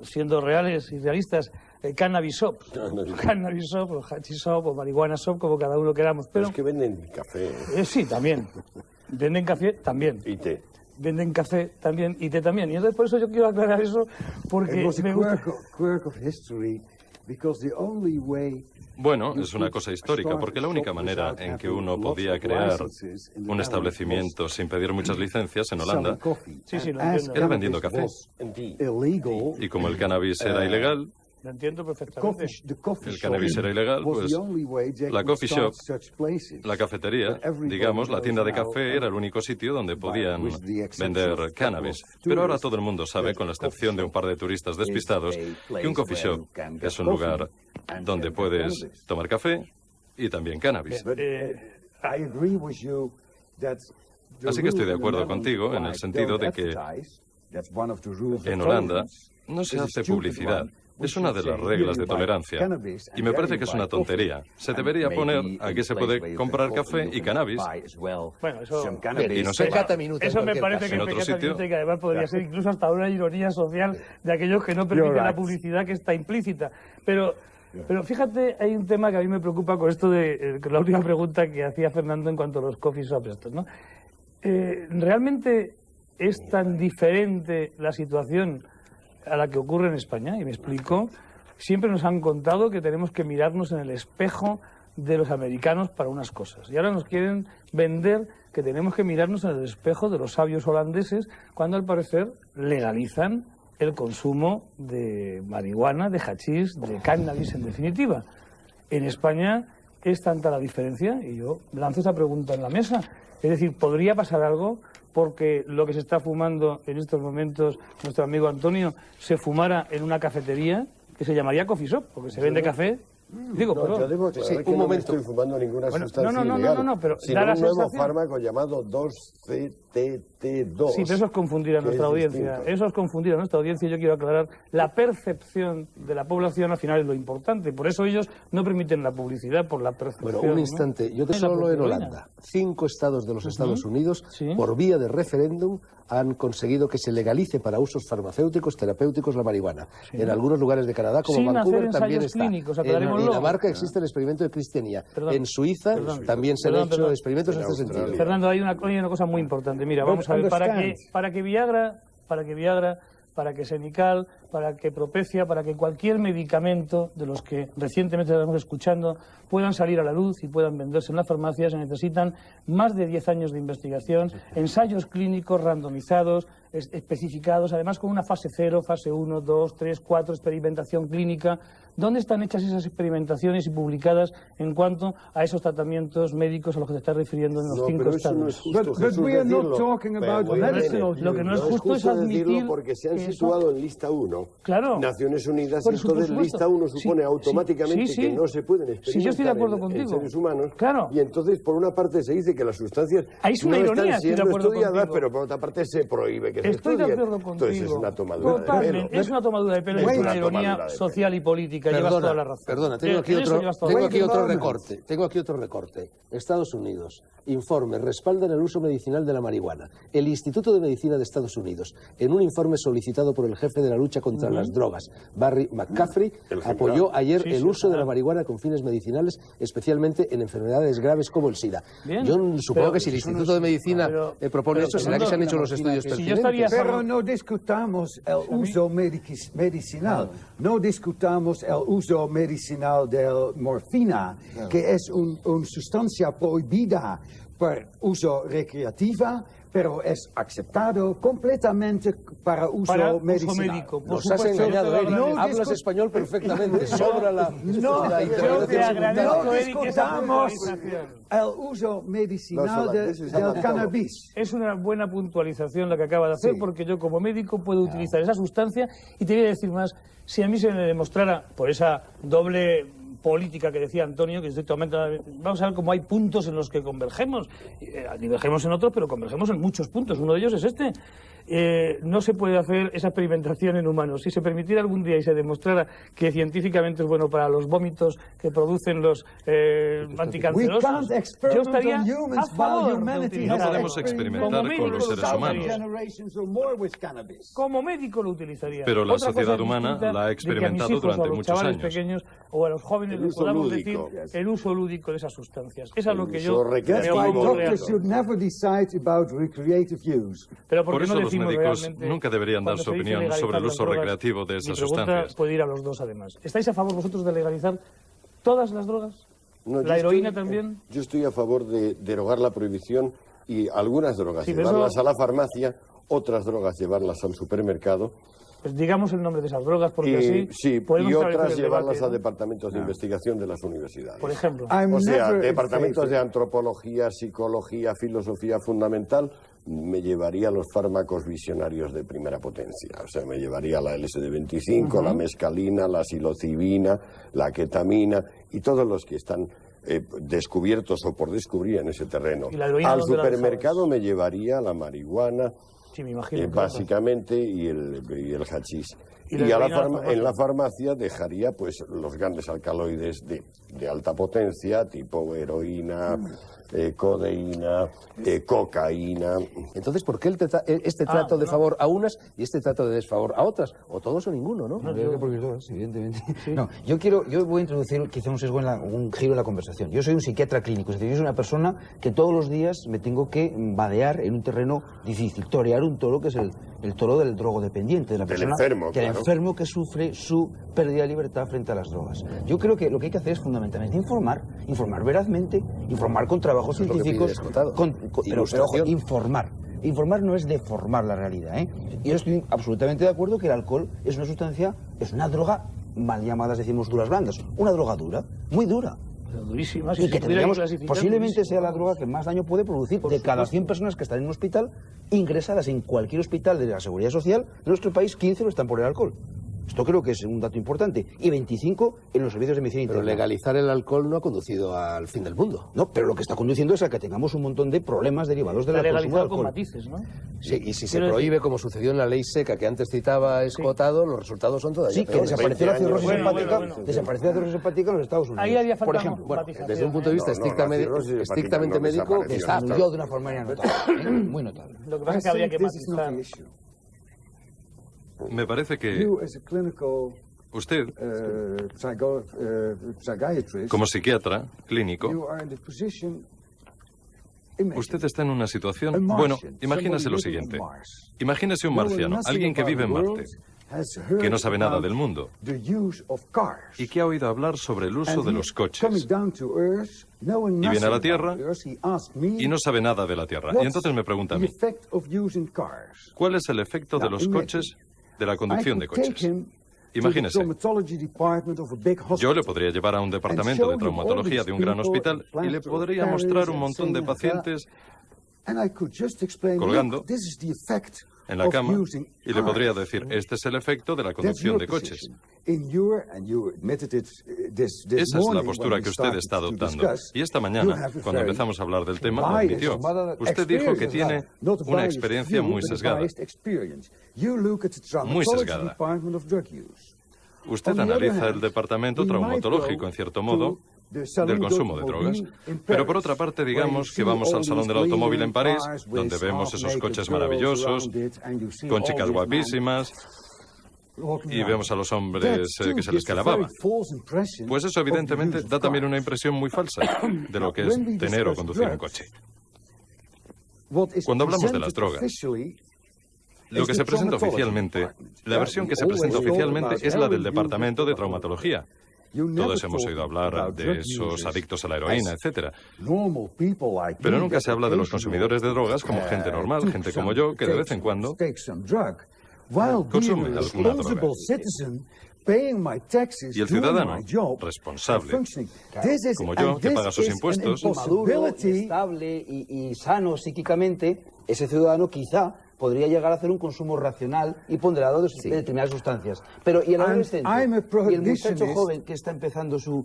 siendo reales y realistas, cannabis shops. Cannabis shop, o hashish shop, o marihuana shop, como cada uno queramos. Pero es que venden café. Sí, también. Venden café también. Y té. Venden café también y té también. Y entonces por eso yo quiero aclarar eso, porque me gusta. Bueno, es una cosa histórica, porque la única manera en que uno podía crear un establecimiento sin pedir muchas licencias en Holanda era vendiendo café. Y como el cannabis era ilegal, Lo entiendo perfectamente. el cannabis era ilegal, pues la coffee shop, la cafetería, digamos, la tienda de café era el único sitio donde podían vender cannabis. Pero ahora todo el mundo sabe, con la excepción de un par de turistas despistados, que un coffee shop es un lugar donde puedes tomar café y también cannabis. Así que estoy de acuerdo contigo en el sentido de que en Holanda no se hace publicidad. Es una de las reglas de tolerancia. Y me parece que es una tontería. Se debería poner aquí se puede comprar café y cannabis. Bueno, eso... Y no sé, Eso me parece que en otro sitio, que además podría ser incluso hasta una ironía social de aquellos que no permiten la publicidad que está implícita. Pero fíjate, hay un tema que a mí me preocupa con esto de la última pregunta que hacía Fernando en cuanto a los coffee shops estos, ¿no? ¿Realmente es tan diferente la situación a la que ocurre en España? Y me explico. Siempre nos han contado que tenemos que mirarnos en el espejo de los americanos para unas cosas. Y ahora nos quieren vender que tenemos que mirarnos en el espejo de los sabios holandeses cuando al parecer legalizan el consumo de marihuana, de hachís, de cannabis en definitiva. En España es tanta la diferencia, y yo lanzo esa pregunta en la mesa. Es decir, ¿podría pasar algo porque lo que se está fumando en estos momentos, nuestro amigo Antonio, se fumara en una cafetería que se llamaría coffee shop, porque se vende café? Digo, perdón. Yo debo aclarar que un momento. no me estoy fumando ninguna sustancia ilegal, no, pero sino da la un nuevo sensación... fármaco llamado 2-CTT2. Sí, pero eso es confundir a nuestra audiencia. Distinto. Eso es confundir a nuestra audiencia. Yo quiero aclarar, la percepción de la población al final es lo importante. Por eso ellos no permiten la publicidad, por la percepción. Bueno, un instante. Yo te solo en Holanda. 5 estados de los Estados Unidos, por vía de referéndum, han conseguido que se legalice para usos farmacéuticos, terapéuticos, la marihuana. En algunos lugares de Canadá, como Sin Vancouver, hacer también ensayos está. clínicos, En aclarémoslo. Dinamarca existe el experimento de cristianía. Perdón. En Suiza también se han hecho experimentos en este sentido. Fernando, hay una cosa muy importante. Mira, vamos a ver, para que Viagra, para que Senical, para que Propecia, para que cualquier medicamento de los que recientemente estamos escuchando puedan salir a la luz y puedan venderse en las farmacias, se necesitan más de 10 años de investigación, ensayos clínicos randomizados, especificados, además con una fase 0, fase 1, 2, 3, 4, experimentación clínica. ¿Dónde están hechas esas experimentaciones y publicadas en cuanto a esos tratamientos médicos a los que te estás refiriendo en los 5 estados? No es justo, Jesús, decirlo. Lo que no es justo es admitir porque se han situado en lista 1, claro, Naciones Unidas, entonces lista 1 supone automáticamente que no se pueden experimentar yo estoy de acuerdo contigo. en seres humanos, claro. Y entonces por una parte se dice que las sustancias no están siendo estudiadas, pero por otra parte se prohíbe que se estudien. Estoy de acuerdo contigo. Entonces es una tomadura de pelo. Es una tomadura de pelo, es una ironía social y política. Llevas toda la razón. Perdona, tengo aquí otro recorte. Estados Unidos, informe, respaldan el uso medicinal de la marihuana. El Instituto de Medicina de Estados Unidos, en un informe solicitado por el jefe de la lucha contra las drogas, Barry McCaffrey, apoyó ayer el uso de la marihuana con fines medicinales, especialmente en enfermedades graves como el SIDA. Bien, yo supongo que si el Instituto de Medicina propone esto, será que se han hecho los estudios pertinentes. Pero no discutamos el uso medicinal, no discutamos el uso medicinal de morfina, que es una sustancia prohibida por uso recreativa, pero es aceptado completamente para uso medicinal. Médico. Nos has engañado, Eric. Hablas español perfectamente. Sobra la interpretación. No discutamos el uso medicinal del cannabis. Es una buena puntualización la que acaba de hacer, porque yo como médico puedo utilizar esa sustancia, y te voy a decir más, si a mí se me demostrara por esa doble política que decía Antonio, que estoy totalmente... Vamos a ver cómo hay puntos en los que convergemos. Divergemos en otros, pero convergemos en muchos puntos. Uno de ellos es este. No se puede hacer esa experimentación en humanos. Si se permitiera algún día y se demostrara que científicamente es bueno para los vómitos que producen los anticancerosos, yo estaría a favor de utilizar. No podemos experimentar con los seres humanos. Como médico lo utilizaría. Pero la sociedad humana la ha experimentado durante muchos años. Pequeños, o a los jóvenes les podamos decir el uso lúdico de esas sustancias. Esa es lo que yo creo. Pero ¿por qué no los médicos nunca deberían dar su opinión sobre el uso recreativo de esas sustancias? Puede ir a los dos, además. ¿Estáis a favor vosotros de legalizar todas las drogas? No, ¿La heroína también? Yo estoy a favor de derogar la prohibición y algunas drogas llevarlas a la farmacia, otras drogas llevarlas al supermercado. Pues digamos el nombre de esas drogas, porque así podemos y otras llevarlas a departamentos de investigación de las universidades. Por ejemplo. O sea, departamentos de antropología, psicología, filosofía fundamental, me llevaría los fármacos visionarios de primera potencia. O sea, me llevaría la LSD-25, la mescalina, la psilocibina, la ketamina y todos los que están descubiertos o por descubrir en ese terreno. Al supermercado me llevaría la marihuana, sí, me imagino, básicamente, y el hachís. Y en la farmacia dejaría pues los grandes alcaloides de alta potencia, tipo heroína, codeína, cocaína. Entonces, ¿por qué este trato de favor a unas y este trato de desfavor a otras? O todos o ninguno, ¿no? Habría que prohibir todas, evidentemente. Sí. No, yo voy a introducir quizá un sesgo un giro en la conversación. Yo soy un psiquiatra clínico, es decir, yo soy una persona que todos los días me tengo que vadear en un terreno difícil, torear un toro que es el toro del drogodependiente, de la persona del enfermo que sufre su pérdida de libertad frente a las drogas. Yo creo que lo que hay que hacer es fundamentalmente informar verazmente, informar con trabajos científicos, pero ojo, informar. Informar no es deformar la realidad, ¿eh? Yo estoy absolutamente de acuerdo que el alcohol es una sustancia, es una droga mal llamadas, decimos, duras blandas, una droga dura, muy dura. Durísima, y que posiblemente sea la droga que más daño puede producir de cada 100 personas que están en un hospital, ingresadas en cualquier hospital de la Seguridad Social de nuestro país, 15 lo están por el alcohol. Esto creo que es un dato importante. Y 25 en los servicios de medicina interna. Pero legalizar el alcohol no ha conducido al fin del mundo. No, pero lo que está conduciendo es a que tengamos un montón de problemas derivados de la consumo de alcohol. Con matices, ¿no? Sí, y si se prohíbe, como sucedió en la ley seca que antes citaba Escotado, los resultados son todavía peores. Que desapareció la cirrosis hepática, desapareció la cirrosis hepática en los Estados Unidos. Ahí había por ejemplo, desde un punto de vista estrictamente médico, disminuyó de una forma notable, muy notable. Lo que pasa es que habría que matizar. Me parece que usted, como psiquiatra clínico, usted está en una situación... Bueno, imagínese lo siguiente. Imagínese un marciano, alguien que vive en Marte, que no sabe nada del mundo y que ha oído hablar sobre el uso de los coches. Y viene a la Tierra y no sabe nada de la Tierra. Y entonces me pregunta a mí, ¿cuál es el efecto de los coches, de la conducción de coches? Imagínese, yo le podría llevar a un departamento de traumatología de un gran hospital y le podría mostrar un montón de pacientes colgando en la cama, y le podría decir, este es el efecto de la conducción de coches. Esa es la postura que usted está adoptando. Y esta mañana, cuando empezamos a hablar del tema, lo admitió. Usted dijo que tiene una experiencia muy sesgada. Muy sesgada. Usted analiza el departamento traumatológico, en cierto modo, del consumo de drogas. Pero por otra parte, digamos que vamos al Salón del Automóvil en París, donde vemos esos coches maravillosos, con chicas guapísimas, y vemos a los hombres que se les cae la baba. Pues eso evidentemente da también una impresión muy falsa de lo que es tener o conducir un coche. Cuando hablamos de las drogas, lo que se presenta oficialmente, la versión que se presenta oficialmente es la del Departamento de Traumatología. Todos hemos oído hablar de esos adictos a la heroína, etc. Pero nunca se habla de los consumidores de drogas como gente normal, gente como yo, que de vez en cuando consume alguna droga. Y el ciudadano responsable, como yo, que paga sus impuestos, maduro, estable y sano psíquicamente, ese ciudadano quizá podría llegar a hacer un consumo racional y ponderado de determinadas sustancias. Pero ¿y el adolescente? ¿Y el muchacho joven que está empezando su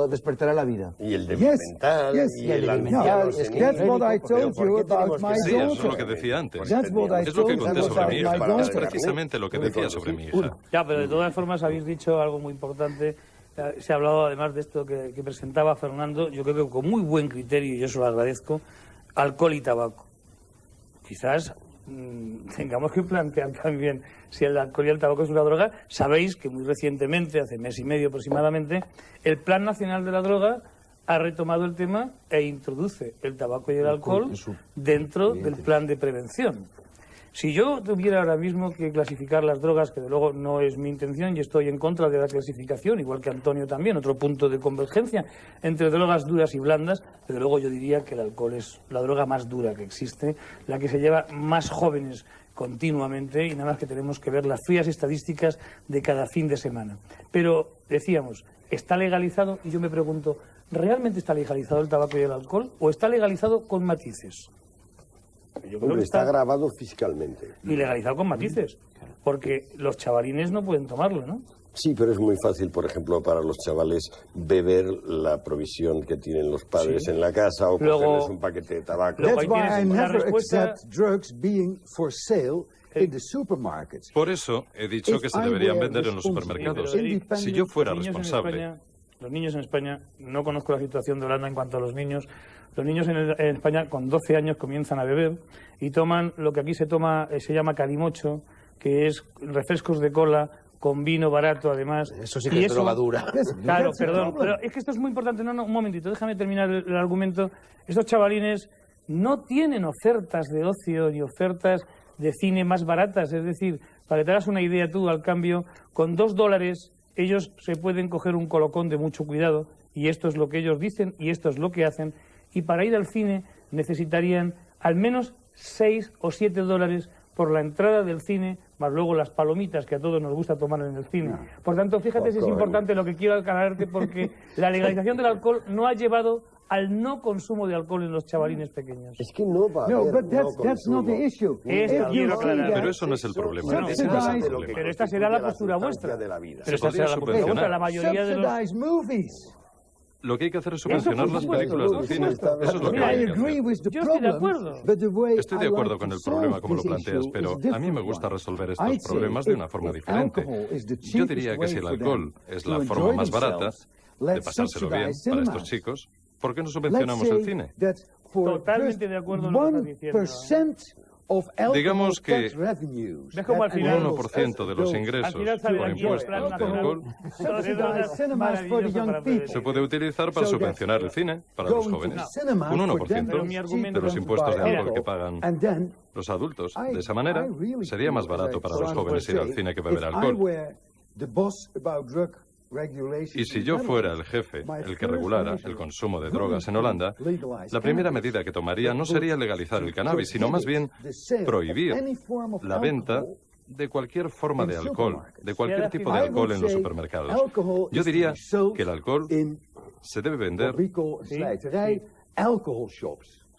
despertar a la vida? Y el débil mental, y el anciano. Sí, eso es lo que decía antes. Es lo que conté sobre mi hija. Es precisamente lo que decía sobre mi hija. Ya, pero de todas formas habéis dicho algo muy importante. Se ha hablado además de esto que presentaba Fernando, yo creo que con muy buen criterio, y yo se lo agradezco, alcohol y tabaco. Quizás tengamos que plantear también si el alcohol y el tabaco es una droga. Sabéis que muy recientemente, hace mes y medio aproximadamente, el Plan Nacional de la Droga ha retomado el tema e introduce el tabaco y el alcohol dentro del plan de prevención. Si yo tuviera ahora mismo que clasificar las drogas, que de luego no es mi intención y estoy en contra de la clasificación, igual que Antonio también, otro punto de convergencia entre drogas duras y blandas, pero luego yo diría que el alcohol es la droga más dura que existe, la que se lleva más jóvenes continuamente, y nada más que tenemos que ver las frías estadísticas de cada fin de semana. Pero decíamos, ¿está legalizado? Y yo me pregunto, ¿realmente está legalizado el tabaco y el alcohol o está legalizado con matices? Yo creo que está grabado fiscalmente. Y legalizado con matices, porque los chavalines no pueden tomarlo, ¿no? Sí, pero es muy fácil, por ejemplo, para los chavales beber la provisión que tienen los padres en la casa o cogerles un paquete de tabaco. That's why I never accept drugs being for sale in the supermarkets. Por eso he dicho que se deberían vender en los supermercados. Si yo fuera responsable... Los niños en España, no conozco la situación de Holanda en cuanto a los niños. Los niños en España con 12 años comienzan a beber y toman lo que aquí se llama calimocho, que es refrescos de cola con vino barato, además. Eso sí que es drogadura. Claro, perdón, pero es que esto es muy importante. No, un momentito, déjame terminar el argumento. Estos chavalines no tienen ofertas de ocio ni ofertas de cine más baratas. Es decir, para que te hagas una idea tú, al cambio, con $2 ellos se pueden coger un colocón de mucho cuidado, y esto es lo que ellos dicen y esto es lo que hacen, y para ir al cine necesitarían al menos $6 o $7 por la entrada del cine, más luego las palomitas que a todos nos gusta tomar en el cine. Por tanto, fíjate si es importante lo que quiero aclararte, porque la legalización del alcohol no ha llevado al no consumo de alcohol en los chavalines pequeños. Es que no va a haber that's not the issue. Pero eso no es el problema. Pero esta será la postura vuestra. Pero esta será la postura vuestra. La mayoría de los... Lo que hay que hacer es subvencionar las películas del cine. Eso es lo que hay que hacer. Yo estoy de acuerdo. Estoy de acuerdo con el problema como lo planteas, pero a mí me gusta resolver estos problemas de una forma diferente. Yo diría que si el alcohol es la forma más barata de pasárselo bien para estos chicos, ¿por qué no subvencionamos el cine? Totalmente de acuerdo en lo que estás diciendo. Digamos que un 1% de los ingresos por impuestos de alcohol se puede utilizar para subvencionar el cine para los jóvenes. Un 1% de los impuestos de alcohol que pagan los adultos. De esa manera, sería más barato para los jóvenes ir al cine que beber alcohol. Y si yo fuera el jefe, el que regulara el consumo de drogas en Holanda, la primera medida que tomaría no sería legalizar el cannabis, sino más bien prohibir la venta de cualquier forma de alcohol, de cualquier tipo de alcohol en los supermercados. Yo diría que el alcohol se debe vender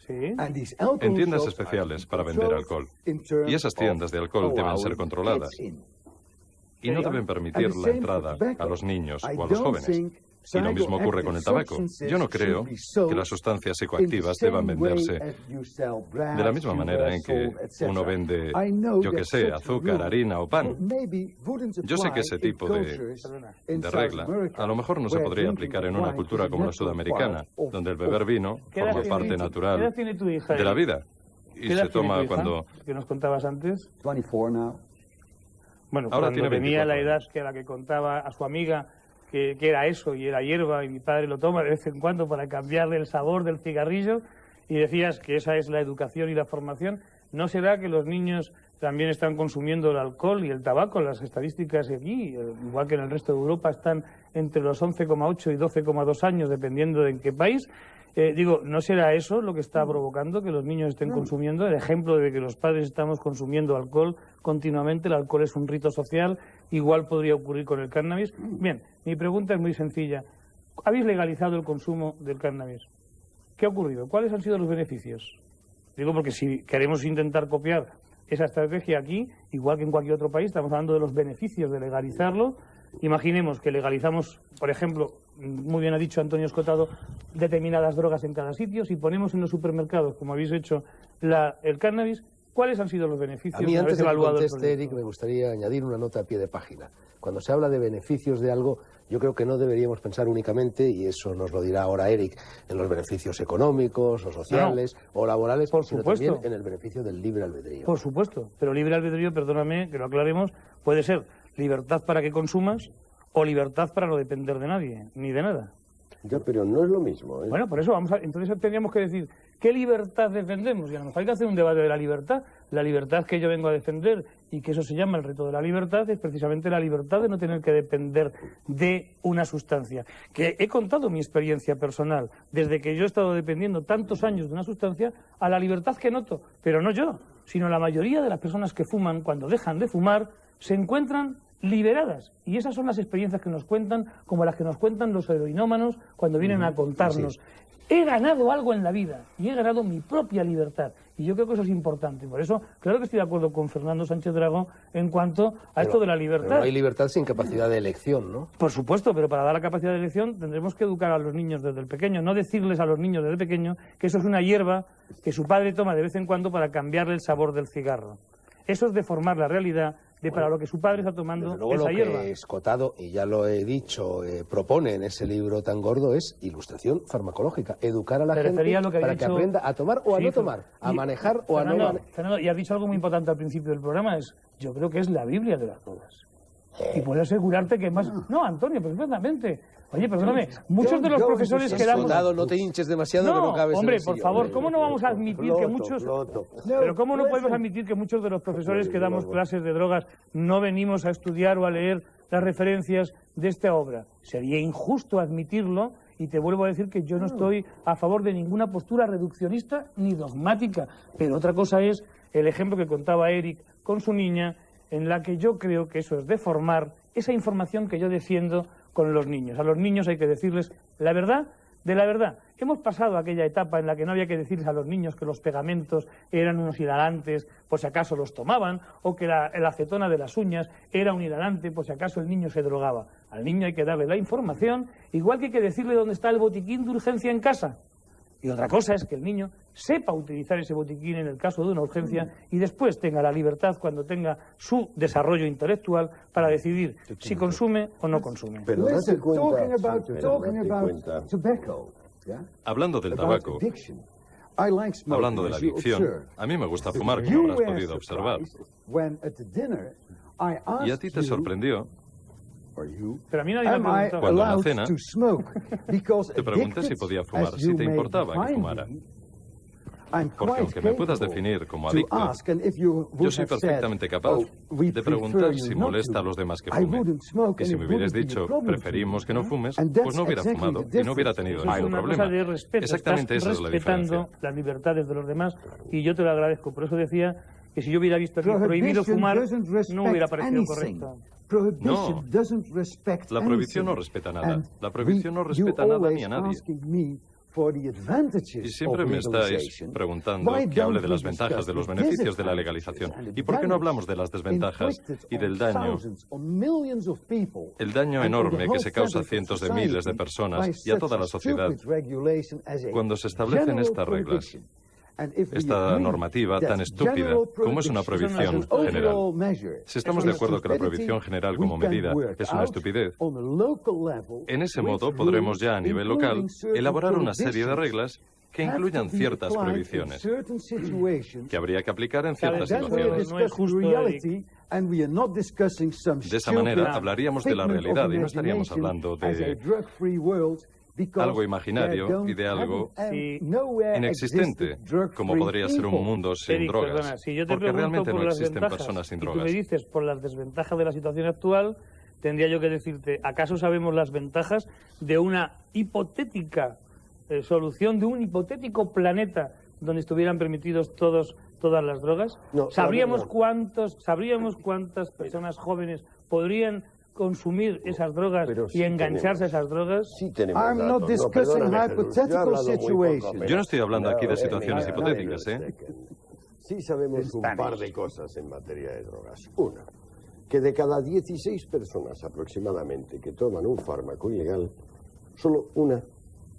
en tiendas especiales para vender alcohol. Y esas tiendas de alcohol deben ser controladas. Y no deben permitir la entrada a los niños o a los jóvenes. Y lo mismo ocurre con el tabaco. Yo no creo que las sustancias psicoactivas deban venderse de la misma manera en que uno vende, yo que sé, azúcar, harina o pan. Yo sé que ese tipo de regla a lo mejor no se podría aplicar en una cultura como la sudamericana, donde el beber vino forma parte natural de la vida. Y se toma cuando... ¿Qué nos contabas antes? 24 now. Bueno, ahora cuando tenía la edad que a la que contaba a su amiga que era eso y era hierba y mi padre lo toma de vez en cuando para cambiarle el sabor del cigarrillo y decías que esa es la educación y la formación, ¿no será que los niños también están consumiendo el alcohol y el tabaco? Las estadísticas aquí, igual que en el resto de Europa, están entre los 11,8 y 12,2 años, dependiendo de en qué país. Digo, ¿no será eso lo que está provocando que los niños estén consumiendo? El ejemplo de que los padres estamos consumiendo alcohol continuamente, el alcohol es un rito social, igual podría ocurrir con el cannabis. Bien, mi pregunta es muy sencilla. ¿Habéis legalizado el consumo del cannabis? ¿Qué ha ocurrido? ¿Cuáles han sido los beneficios? Digo porque si queremos intentar copiar esa estrategia aquí, igual que en cualquier otro país, estamos hablando de los beneficios de legalizarlo. Imaginemos que legalizamos, por ejemplo, muy bien ha dicho Antonio Escotado, determinadas drogas en cada sitio. Si ponemos en los supermercados, como habéis hecho, el cannabis, ¿cuáles han sido los beneficios? A mí, antes de que conteste, Eric, me gustaría añadir una nota a pie de página. Cuando se habla de beneficios de algo, yo creo que no deberíamos pensar únicamente, y eso nos lo dirá ahora Eric, en los beneficios económicos o sociales o laborales, sino también en el beneficio del libre albedrío. Por supuesto, pero libre albedrío, perdóname que lo aclaremos, puede ser libertad para que consumas o libertad para no depender de nadie, ni de nada. Ya, pero no es lo mismo, ¿eh? Bueno, por eso entonces tendríamos que decir, ¿qué libertad defendemos? Y a lo mejor hay que hacer un debate de la libertad. La libertad que yo vengo a defender, y que eso se llama el reto de la libertad, es precisamente la libertad de no tener que depender de una sustancia. Que he contado mi experiencia personal, desde que yo he estado dependiendo tantos años de una sustancia, a la libertad que noto, pero no yo, sino la mayoría de las personas que fuman, cuando dejan de fumar, se encuentran liberadas. Y esas son las experiencias que nos cuentan, como las que nos cuentan los heroinómanos cuando vienen a contarnos. He ganado algo en la vida y he ganado mi propia libertad. Y yo creo que eso es importante. Por eso, claro que estoy de acuerdo con Fernando Sánchez Dragó en cuanto a esto de la libertad. Pero no hay libertad sin capacidad de elección, ¿no? Por supuesto, pero para dar la capacidad de elección tendremos que educar a los niños desde el pequeño. No decirles a los niños desde pequeño que eso es una hierba que su padre toma de vez en cuando para cambiarle el sabor del cigarro. Eso es deformar la realidad de para lo que su padre está tomando esa hierba. Lo que Escotado, y ya lo he dicho, propone en ese libro tan gordo es ilustración farmacológica. Educar a la gente para que aprenda a tomar o a no tomar, a manejar o a no manejar. Fernando, y has dicho algo muy importante al principio del programa, yo creo que es la Biblia de las drogas. Y puedo asegurarte que más... No, Antonio, perfectamente. Oye, perdóname, muchos de los profesores que damos... No te hinches demasiado, que no cabes hombre, en el por favor, ¿cómo no vamos a admitir que muchos... Pero ¿cómo no podemos admitir que muchos de los profesores que damos clases de drogas no venimos a estudiar o a leer las referencias de esta obra? Sería injusto admitirlo, y te vuelvo a decir que yo no estoy a favor de ninguna postura reduccionista ni dogmática. Pero otra cosa es el ejemplo que contaba Eric con su niña, en la que yo creo que eso es deformar esa información que yo defiendo con los niños. A los niños hay que decirles la verdad de la verdad. Hemos pasado aquella etapa en la que no había que decirles a los niños que los pegamentos eran unos hilarantes por si acaso los tomaban, o que la acetona de las uñas era un hilarante por si acaso el niño se drogaba. Al niño hay que darle la información, igual que hay que decirle dónde está el botiquín de urgencia en casa. Y otra cosa es que el niño sepa utilizar ese botiquín en el caso de una urgencia y después tenga la libertad, cuando tenga su desarrollo intelectual, para decidir si consume o no consume. Pero date cuenta, hablando del tabaco, hablando de la adicción, a mí me gusta fumar, como habrás podido observar. Y a ti te sorprendió pero a mí nadie me preguntó. Cuando en la cena te pregunté si podía fumar, si te importaba que fumara. Porque aunque me puedas definir como adicto, yo soy perfectamente capaz de preguntar si molesta a los demás que fumen. Y si me hubieras dicho, preferimos que no fumes, pues no hubiera fumado y no hubiera tenido ningún problema. Exactamente esa es la diferencia. Respetando las libertades de los demás, y yo te lo agradezco. Por eso decía que si yo hubiera visto aquí prohibido fumar, no hubiera parecido correcto. No, la prohibición no respeta nada. La prohibición no respeta nada ni a nadie. Y siempre me estáis preguntando que hable de las ventajas, de los beneficios de la legalización. ¿Y por qué no hablamos de las desventajas y del daño? El daño enorme que se causa a cientos de miles de personas y a toda la sociedad cuando se establecen estas reglas. Esta normativa tan estúpida como es una prohibición general. Si estamos de acuerdo que la prohibición general como medida es una estupidez, en ese modo podremos ya a nivel local elaborar una serie de reglas que incluyan ciertas prohibiciones que habría que aplicar en ciertas situaciones. No es justo, Eric. De esa manera hablaríamos de la realidad y no estaríamos hablando de algo imaginario y de algo inexistente, como podría ser un mundo sin Eric, drogas, perdona, si yo te porque realmente por no las existen ventajas, personas sin y tú drogas. me dices por las desventajas de la situación actual, tendría yo que decirte, ¿acaso sabemos las ventajas de una hipotética solución, de un hipotético planeta donde estuvieran permitidos todas las drogas? No, ¿Sabríamos claro, cuántas personas jóvenes podrían consumir esas drogas pero y engancharse a esas drogas? Sí tenemos I'm not datos. discussing Perdóname, Jesús, yo he hypothetical hablado muy poco situations. apenas. Yo no estoy hablando aquí de situaciones Mira, hipotéticas, wait a second. Sí sabemos un par de cosas en materia de drogas. Una, que de cada 16 personas aproximadamente que toman un fármaco ilegal, solo una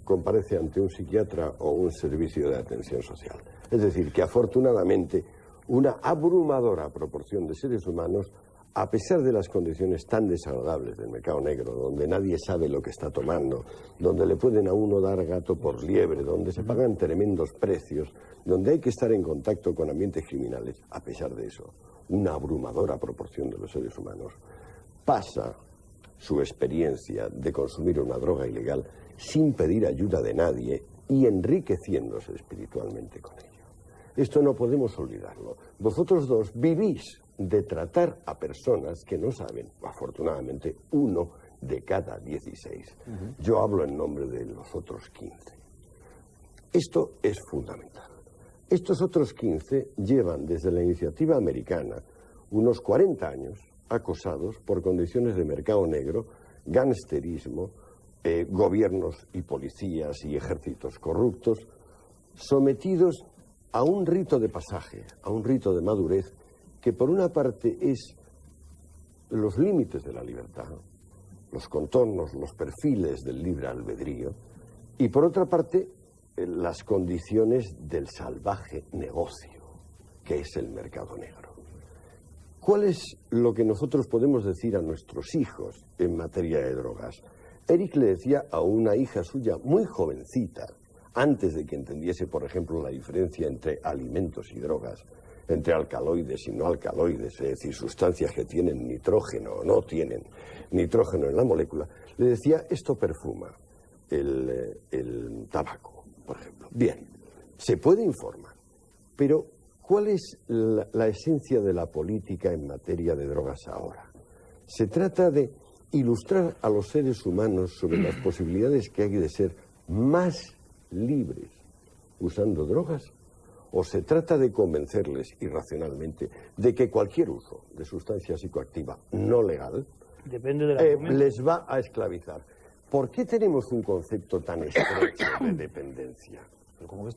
comparece ante un psiquiatra o un servicio de atención social. Es decir, que afortunadamente una abrumadora proporción de seres humanos, a pesar de las condiciones tan desagradables del mercado negro, donde nadie sabe lo que está tomando, donde le pueden a uno dar gato por liebre, donde se pagan tremendos precios, donde hay que estar en contacto con ambientes criminales, a pesar de eso, una abrumadora proporción de los seres humanos pasa su experiencia de consumir una droga ilegal sin pedir ayuda de nadie y enriqueciéndose espiritualmente con ello. Esto no podemos olvidarlo. Vosotros dos vivís de tratar a personas que no saben, afortunadamente, 1 de cada 16. Yo hablo en nombre de los otros 15. Esto es fundamental. Estos otros 15 llevan desde la iniciativa americana unos 40 años acosados por condiciones de mercado negro, gangsterismo, gobiernos y policías y ejércitos corruptos, sometidos a un rito de pasaje, a un rito de madurez, que por una parte es los límites de la libertad, los contornos, los perfiles del libre albedrío, y por otra parte las condiciones del salvaje negocio, que es el mercado negro. ¿Cuál es lo que nosotros podemos decir a nuestros hijos en materia de drogas? Eric le decía a una hija suya muy jovencita, antes de que entendiese, por ejemplo, la diferencia entre alimentos y drogas, entre alcaloides y no alcaloides, es decir, sustancias que tienen nitrógeno o no tienen nitrógeno en la molécula, le decía, esto perfuma el tabaco, por ejemplo. Bien, se puede informar, pero ¿cuál es la esencia de la política en materia de drogas ahora? Se trata de ilustrar a los seres humanos sobre las posibilidades que hay de ser más libres usando drogas, o se trata de convencerles irracionalmente de que cualquier uso de sustancia psicoactiva no legal Depende de la les va a esclavizar. ¿Por qué tenemos un concepto tan estrecho de dependencia?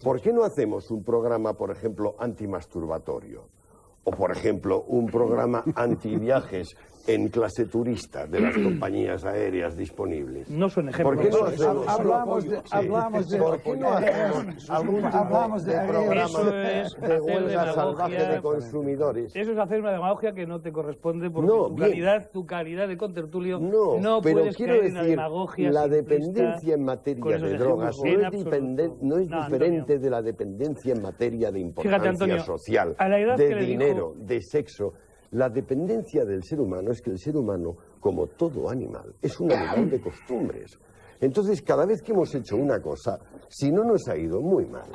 ¿Por qué no hacemos un programa, por ejemplo, antimasturbatorio? O, por ejemplo, un programa antiviajes en clase turista de las compañías aéreas disponibles. No son ejemplos. ¿Por qué no hacemos ¿Por qué no hacemos algún tipo de programa de huelga salvaje de consumidores? Eso es hacer una demagogia que no te corresponde porque No, tu calidad de contertulio no puedes quiero caer en la decir, demagogia la simplista dependencia en con materia esos de drogas ejemplos. no es No, diferente Antonio. de la dependencia en materia de Fíjate, importancia Antonio, social, a la edad que de le dinero, de sexo. La dependencia del ser humano es que el ser humano, como todo animal, es un animal de costumbres. Entonces, cada vez que hemos hecho una cosa, si no nos ha ido muy mal,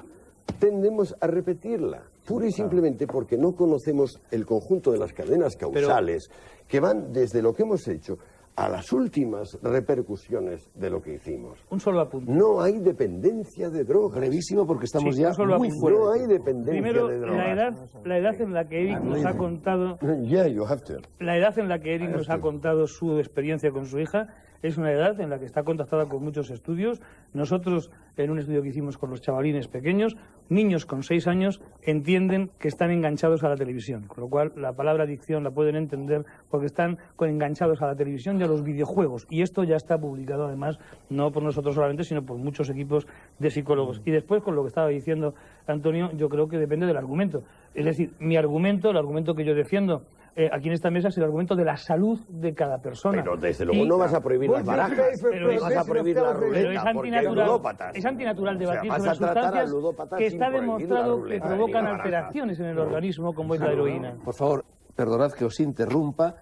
tendemos a repetirla, pura y simplemente porque no conocemos el conjunto de las cadenas causales que van desde lo que hemos hecho a las últimas repercusiones de lo que hicimos. Un solo apunte. No hay dependencia de drogas. Brevísimo porque estamos Sí, ya solo muy apunte. fuera. No hay dependencia Primero, de drogas. la edad en la que Eric nos ha contado, Yeah, you have to. la edad en la que Eric nos ha contado su experiencia con su hija es una edad en la que está contactada con muchos estudios. Nosotros, en un estudio que hicimos con los chavalines pequeños, niños con 6 años entienden que están enganchados a la televisión, con lo cual la palabra adicción la pueden entender porque están enganchados a la televisión y a los videojuegos. Y esto ya está publicado, además, no por nosotros solamente, sino por muchos equipos de psicólogos. Y después, con lo que estaba diciendo Antonio, yo creo que depende del argumento. Es decir, mi argumento, el argumento que yo defiendo aquí en esta mesa, es el argumento de la salud de cada persona. Pero desde luego no vas a prohibir las barajas, no vas a prohibir la ruleta, porque hay ludópatas. Es antinatural debatir sobre sustancias que está demostrado que provocan alteraciones en el organismo, como es la heroína. Por favor, perdonad que os interrumpa.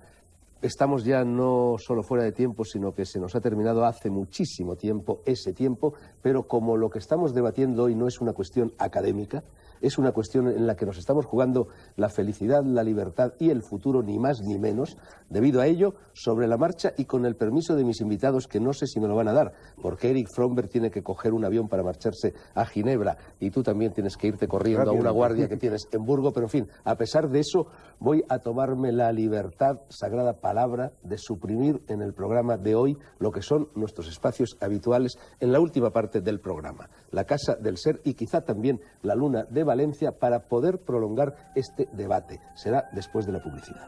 Estamos ya no solo fuera de tiempo, sino que se nos ha terminado hace muchísimo tiempo ese tiempo, pero como lo que estamos debatiendo hoy no es una cuestión académica, es una cuestión en la que nos estamos jugando la felicidad, la libertad y el futuro, ni más ni menos. Debido a ello, sobre la marcha y con el permiso de mis invitados, que no sé si me lo van a dar, porque Eric Fromberg tiene que coger un avión para marcharse a Ginebra y tú también tienes que irte corriendo a una guardia que tienes en Burgos, pero en fin, a pesar de eso, voy a tomarme la libertad, sagrada palabra, de suprimir en el programa de hoy lo que son nuestros espacios habituales en la última parte del programa, la Casa del Ser y quizá también la Luna de Valencia, para poder prolongar este debate. Será después de la publicidad.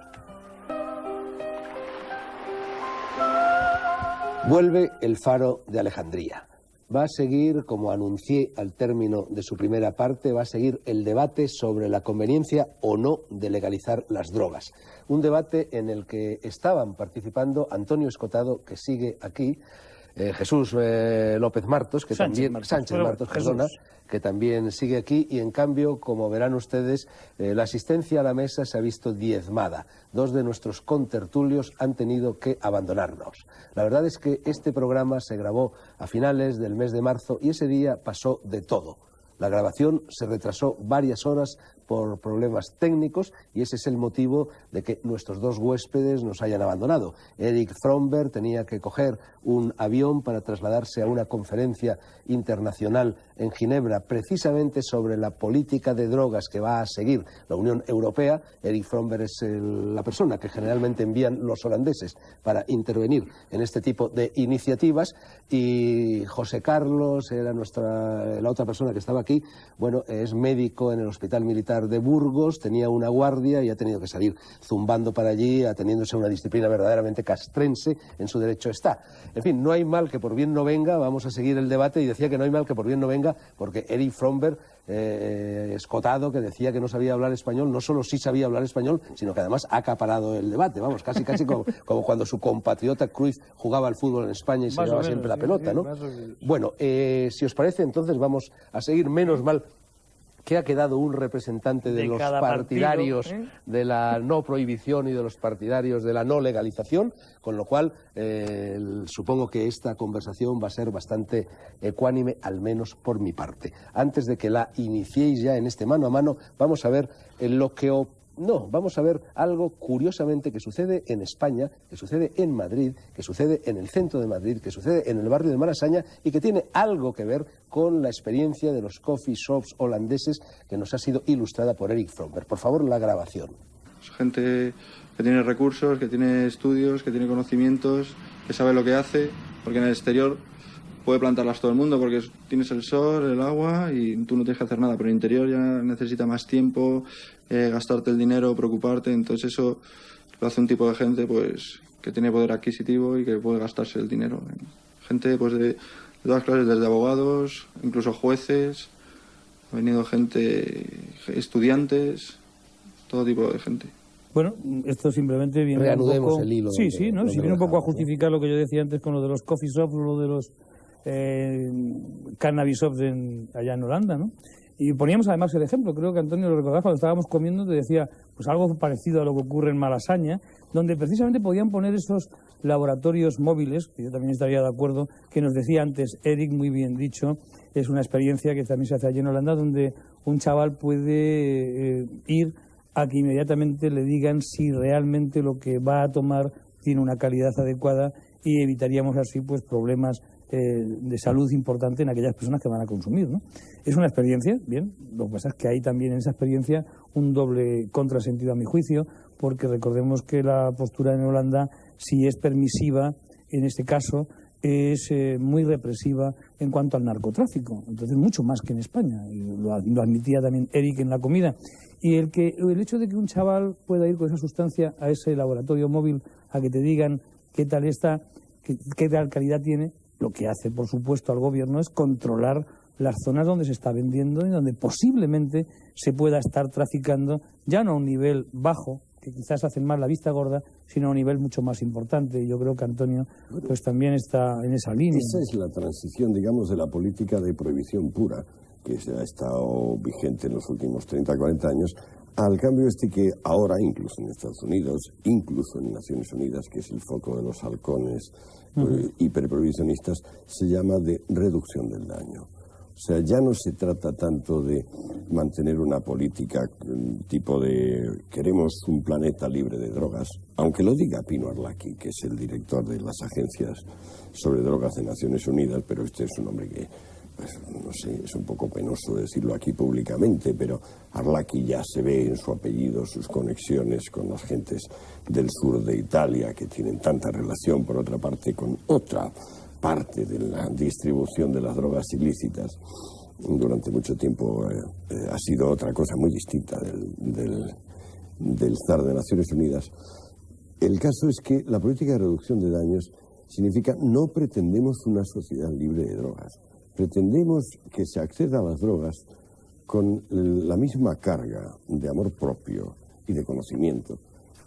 Vuelve el Faro de Alejandría. Va a seguir, como anuncié al término de su primera parte, va a seguir el debate sobre la conveniencia o no de legalizar las drogas. Un debate en el que estaban participando Antonio Escotado, que sigue aquí, Jesús López Martos, que Sánchez Martos, que también sigue aquí, y en cambio, como verán ustedes, la asistencia a la mesa se ha visto diezmada. 2 de nuestros contertulios han tenido que abandonarnos. La verdad es que este programa se grabó a finales del mes de marzo y ese día pasó de todo. La grabación se retrasó varias horas por problemas técnicos y ese es el motivo de que nuestros 2 huéspedes nos hayan abandonado. Eric Fromberg tenía que coger un avión para trasladarse a una conferencia internacional en Ginebra, precisamente sobre la política de drogas que va a seguir la Unión Europea. Eric Fromberg es la persona que generalmente envían los holandeses para intervenir en este tipo de iniciativas, y José Carlos era la otra persona que estaba aquí. Bueno, es médico en el Hospital Militar de Burgos, tenía una guardia y ha tenido que salir zumbando para allí, ateniéndose a una disciplina verdaderamente castrense. En su derecho está. En fin, no hay mal que por bien no venga. Vamos a seguir el debate, y decía que no hay mal que por bien no venga porque Eric Fromberg, Escotado, que decía que no sabía hablar español, no solo sí sabía hablar español, sino que además ha acaparado el debate. Vamos, casi como cuando su compatriota Cruyff jugaba al fútbol en España y se llevaba siempre la pelota, ¿no? Bueno, si os parece, entonces vamos a seguir. Menos mal que ha quedado un representante de los partidarios de la no prohibición y de los partidarios de la no legalización, con lo cual supongo que esta conversación va a ser bastante ecuánime, al menos por mi parte. Antes de que la iniciéis ya en este mano a mano, vamos a ver vamos a ver algo curiosamente que sucede en España, que sucede en Madrid, que sucede en el centro de Madrid, que sucede en el barrio de Malasaña y que tiene algo que ver con la experiencia de los coffee shops holandeses que nos ha sido ilustrada por Eric Fromberg. Por favor, la grabación. Gente que tiene recursos, que tiene estudios, que tiene conocimientos, que sabe lo que hace, porque en el exterior puede plantarlas todo el mundo porque tienes el sol, el agua y tú no tienes que hacer nada, pero el interior ya necesita más tiempo, gastarte el dinero, preocuparte. Entonces eso lo hace un tipo de gente pues que tiene poder adquisitivo y que puede gastarse el dinero. Gente pues de todas clases, desde abogados, incluso jueces, ha venido gente, estudiantes, todo tipo de gente. Bueno, esto simplemente viene reanudemos un poco, el hilo. Sí, ¿no? Si viene un poco a justificar lo que yo decía antes con lo de los coffee shops, lo de los cannabis shops allá en Holanda, ¿no? Y poníamos además el ejemplo, creo que Antonio lo recordaba cuando estábamos comiendo, te decía pues algo parecido a lo que ocurre en Malasaña, donde precisamente podían poner esos laboratorios móviles, que yo también estaría de acuerdo, que nos decía antes Eric, muy bien dicho. Es una experiencia que también se hace allí en Holanda, donde un chaval puede ir a que inmediatamente le digan si realmente lo que va a tomar tiene una calidad adecuada, y evitaríamos así pues problemas de salud importante en aquellas personas que van a consumir, ¿no? Es una experiencia, bien, lo que pasa es que hay también en esa experiencia un doble contrasentido a mi juicio, porque recordemos que la postura en Holanda sí es permisiva en este caso, es muy represiva en cuanto al narcotráfico. Entonces, mucho más que en España. Y lo admitía también Eric en la comida. Y el hecho de que un chaval pueda ir con esa sustancia a ese laboratorio móvil a que te digan qué tal está, qué tal calidad tiene, lo que hace, por supuesto, al gobierno es controlar las zonas donde se está vendiendo y donde posiblemente se pueda estar traficando, ya no a un nivel bajo, que quizás hacen más la vista gorda, sino a un nivel mucho más importante. Y yo creo que Antonio pues también está en esa línea. Esa es la transición, digamos, de la política de prohibición pura, que se ha estado vigente en los últimos 30, 40 años, al cambio que ahora, incluso en Estados Unidos, incluso en Naciones Unidas, que es el foco de los halcones hiperprohibicionistas, se llama de reducción del daño. O sea, ya no se trata tanto de mantener una política tipo de queremos un planeta libre de drogas, aunque lo diga Pino Arlaki, que es el director de las agencias sobre drogas de Naciones Unidas, pero este es un hombre que, pues, no sé, es un poco penoso decirlo aquí públicamente, pero Arlaki ya se ve en su apellido, sus conexiones con las gentes del sur de Italia, que tienen tanta relación, por otra parte, con otra parte de la distribución de las drogas ilícitas. Durante mucho tiempo ha sido otra cosa muy distinta del zar de Naciones Unidas. El caso es que la política de reducción de daños significa no pretendemos una sociedad libre de drogas. Pretendemos que se acceda a las drogas con la misma carga de amor propio y de conocimiento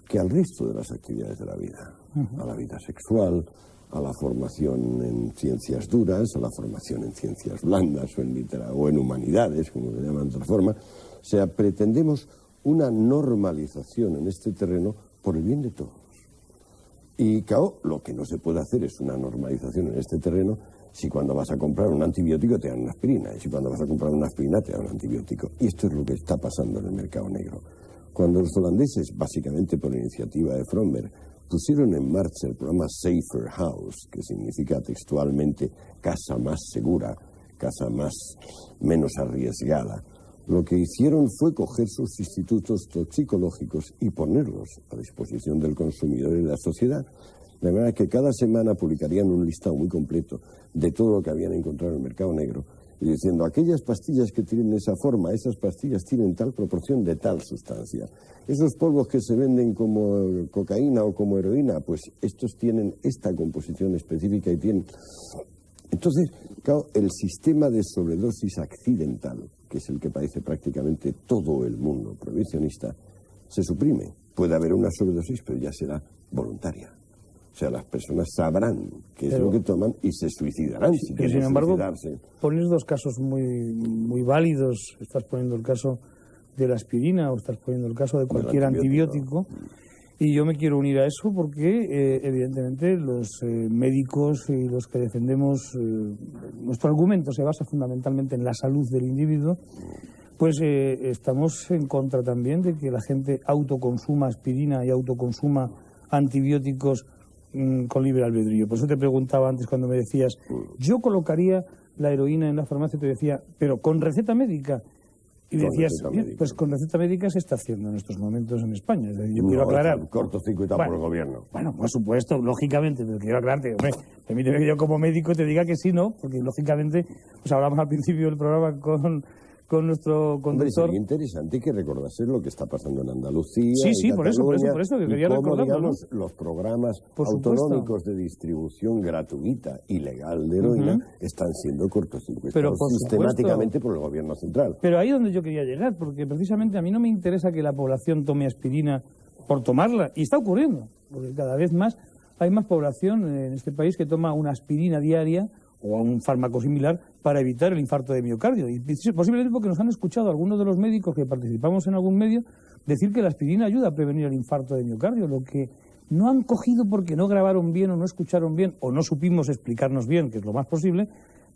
que al resto de las actividades de la vida. A la vida sexual, a la formación en ciencias duras, a la formación en ciencias blandas o en humanidades, como se llama de otra forma. O sea, pretendemos una normalización en este terreno por el bien de todos. Y claro, lo que no se puede hacer es una normalización en este terreno si cuando vas a comprar un antibiótico te dan una aspirina, y si cuando vas a comprar una aspirina te dan un antibiótico. Y esto es lo que está pasando en el mercado negro. Cuando los holandeses, básicamente por iniciativa de Fromberg, pusieron en marcha el programa Safer House, que significa textualmente casa más segura, casa menos arriesgada, lo que hicieron fue coger sus institutos toxicológicos y ponerlos a disposición del consumidor y de la sociedad. De manera que cada semana publicarían un listado muy completo de todo lo que habían encontrado en el mercado negro, y diciendo, aquellas pastillas que tienen esa forma, esas pastillas tienen tal proporción de tal sustancia. Esos polvos que se venden como cocaína o como heroína, pues estos tienen esta composición específica y tienen... Entonces, claro, el sistema de sobredosis accidental, que es el que padece prácticamente todo el mundo prohibicionista, se suprime. Puede haber una sobredosis, pero ya será voluntaria. O sea, las personas sabrán qué es lo que toman y se suicidarán si quieren suicidarse. Pones dos casos muy válidos. Estás poniendo el caso de la aspirina o estás poniendo el caso de cualquier antibiótico. Y yo me quiero unir a eso porque, evidentemente, los médicos y los que defendemos, nuestro argumento se basa fundamentalmente en la salud del individuo, pues estamos en contra también de que la gente autoconsuma aspirina y autoconsuma antibióticos con libre albedrío. Por eso te preguntaba antes cuando me decías, yo colocaría la heroína en la farmacia, te decía, pero con receta médica. Y me decías, pues con receta médica se está haciendo en estos momentos en España. Yo quiero aclarar. Cortocircuitado por el gobierno. Bueno, por supuesto, lógicamente, pero quiero aclararte. Hombre, permíteme que yo como médico te diga que sí, ¿no? Porque lógicamente, pues hablamos al principio del programa con nuestro conductor. Hombre, es interesante que recordase lo que está pasando en Andalucía. Sí, por eso, que quería recordarlo. Digamos, los programas autonómicos de distribución gratuita y legal de heroína están siendo cortocircuitados sistemáticamente por el gobierno central. Pero ahí es donde yo quería llegar, porque precisamente a mí no me interesa que la población tome aspirina por tomarla, y está ocurriendo, porque cada vez más hay más población en este país que toma una aspirina diaria o a un fármaco similar para evitar el infarto de miocardio. Y posiblemente porque nos han escuchado algunos de los médicos que participamos en algún medio decir que la aspirina ayuda a prevenir el infarto de miocardio. Lo que no han cogido porque no grabaron bien o no escucharon bien o no supimos explicarnos bien, que es lo más posible,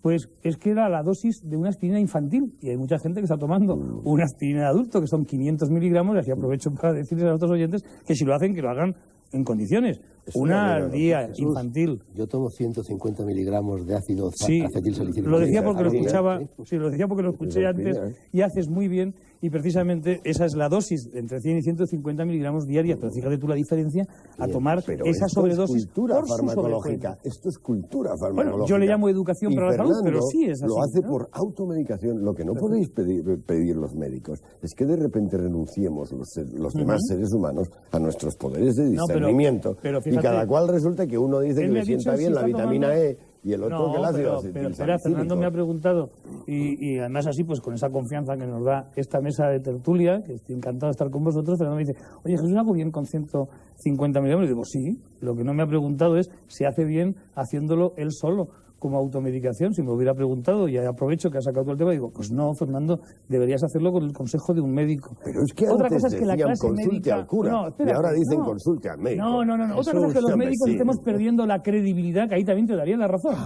pues es que era la dosis de una aspirina infantil. Y hay mucha gente que está tomando una aspirina de adulto, que son 500 miligramos, y así aprovecho para decirles a nuestros oyentes que si lo hacen, que lo hagan en condiciones. Una al día, infantil. Yo tomo 150 miligramos de ácido acetilsalicílico. Lo decía porque lo escuchaba, lo decía porque lo escuché antes y haces muy bien. Y precisamente esa es la dosis, entre 100 y 150 miligramos diarias. Pero fíjate tú la diferencia a tomar esa sobredosis por farmacológica. Esto es cultura farmacológica. Bueno, yo le llamo educación para la salud, pero sí es así. Lo hace por automedicación. Lo que no podéis pedir los médicos es que de repente renunciemos los demás seres humanos a nuestros poderes de discernimiento. Pero fíjate, y cada cual resulta que uno dice que le sienta bien la vitamina E y el otro que el ácido acetilsalicílico. Pero espera, Fernando me ha preguntado, y además así, pues con esa confianza que nos da esta mesa de tertulia, que estoy encantado de estar con vosotros, Fernando me dice, oye, Jesús, ¿hago bien con 150 miligramos? Y digo, sí, lo que no me ha preguntado es si hace bien haciéndolo él solo, como automedicación. Si me hubiera preguntado, y aprovecho que ha sacado todo el tema, digo, pues no, Fernando, deberías hacerlo con el consejo de un médico. Pero es que otra antes cosa es que la clase consulte médica, al cura, y ahora dicen consulte al médico. No. Otra cosa es que los médicos estemos perdiendo la credibilidad, que ahí también te daría la razón.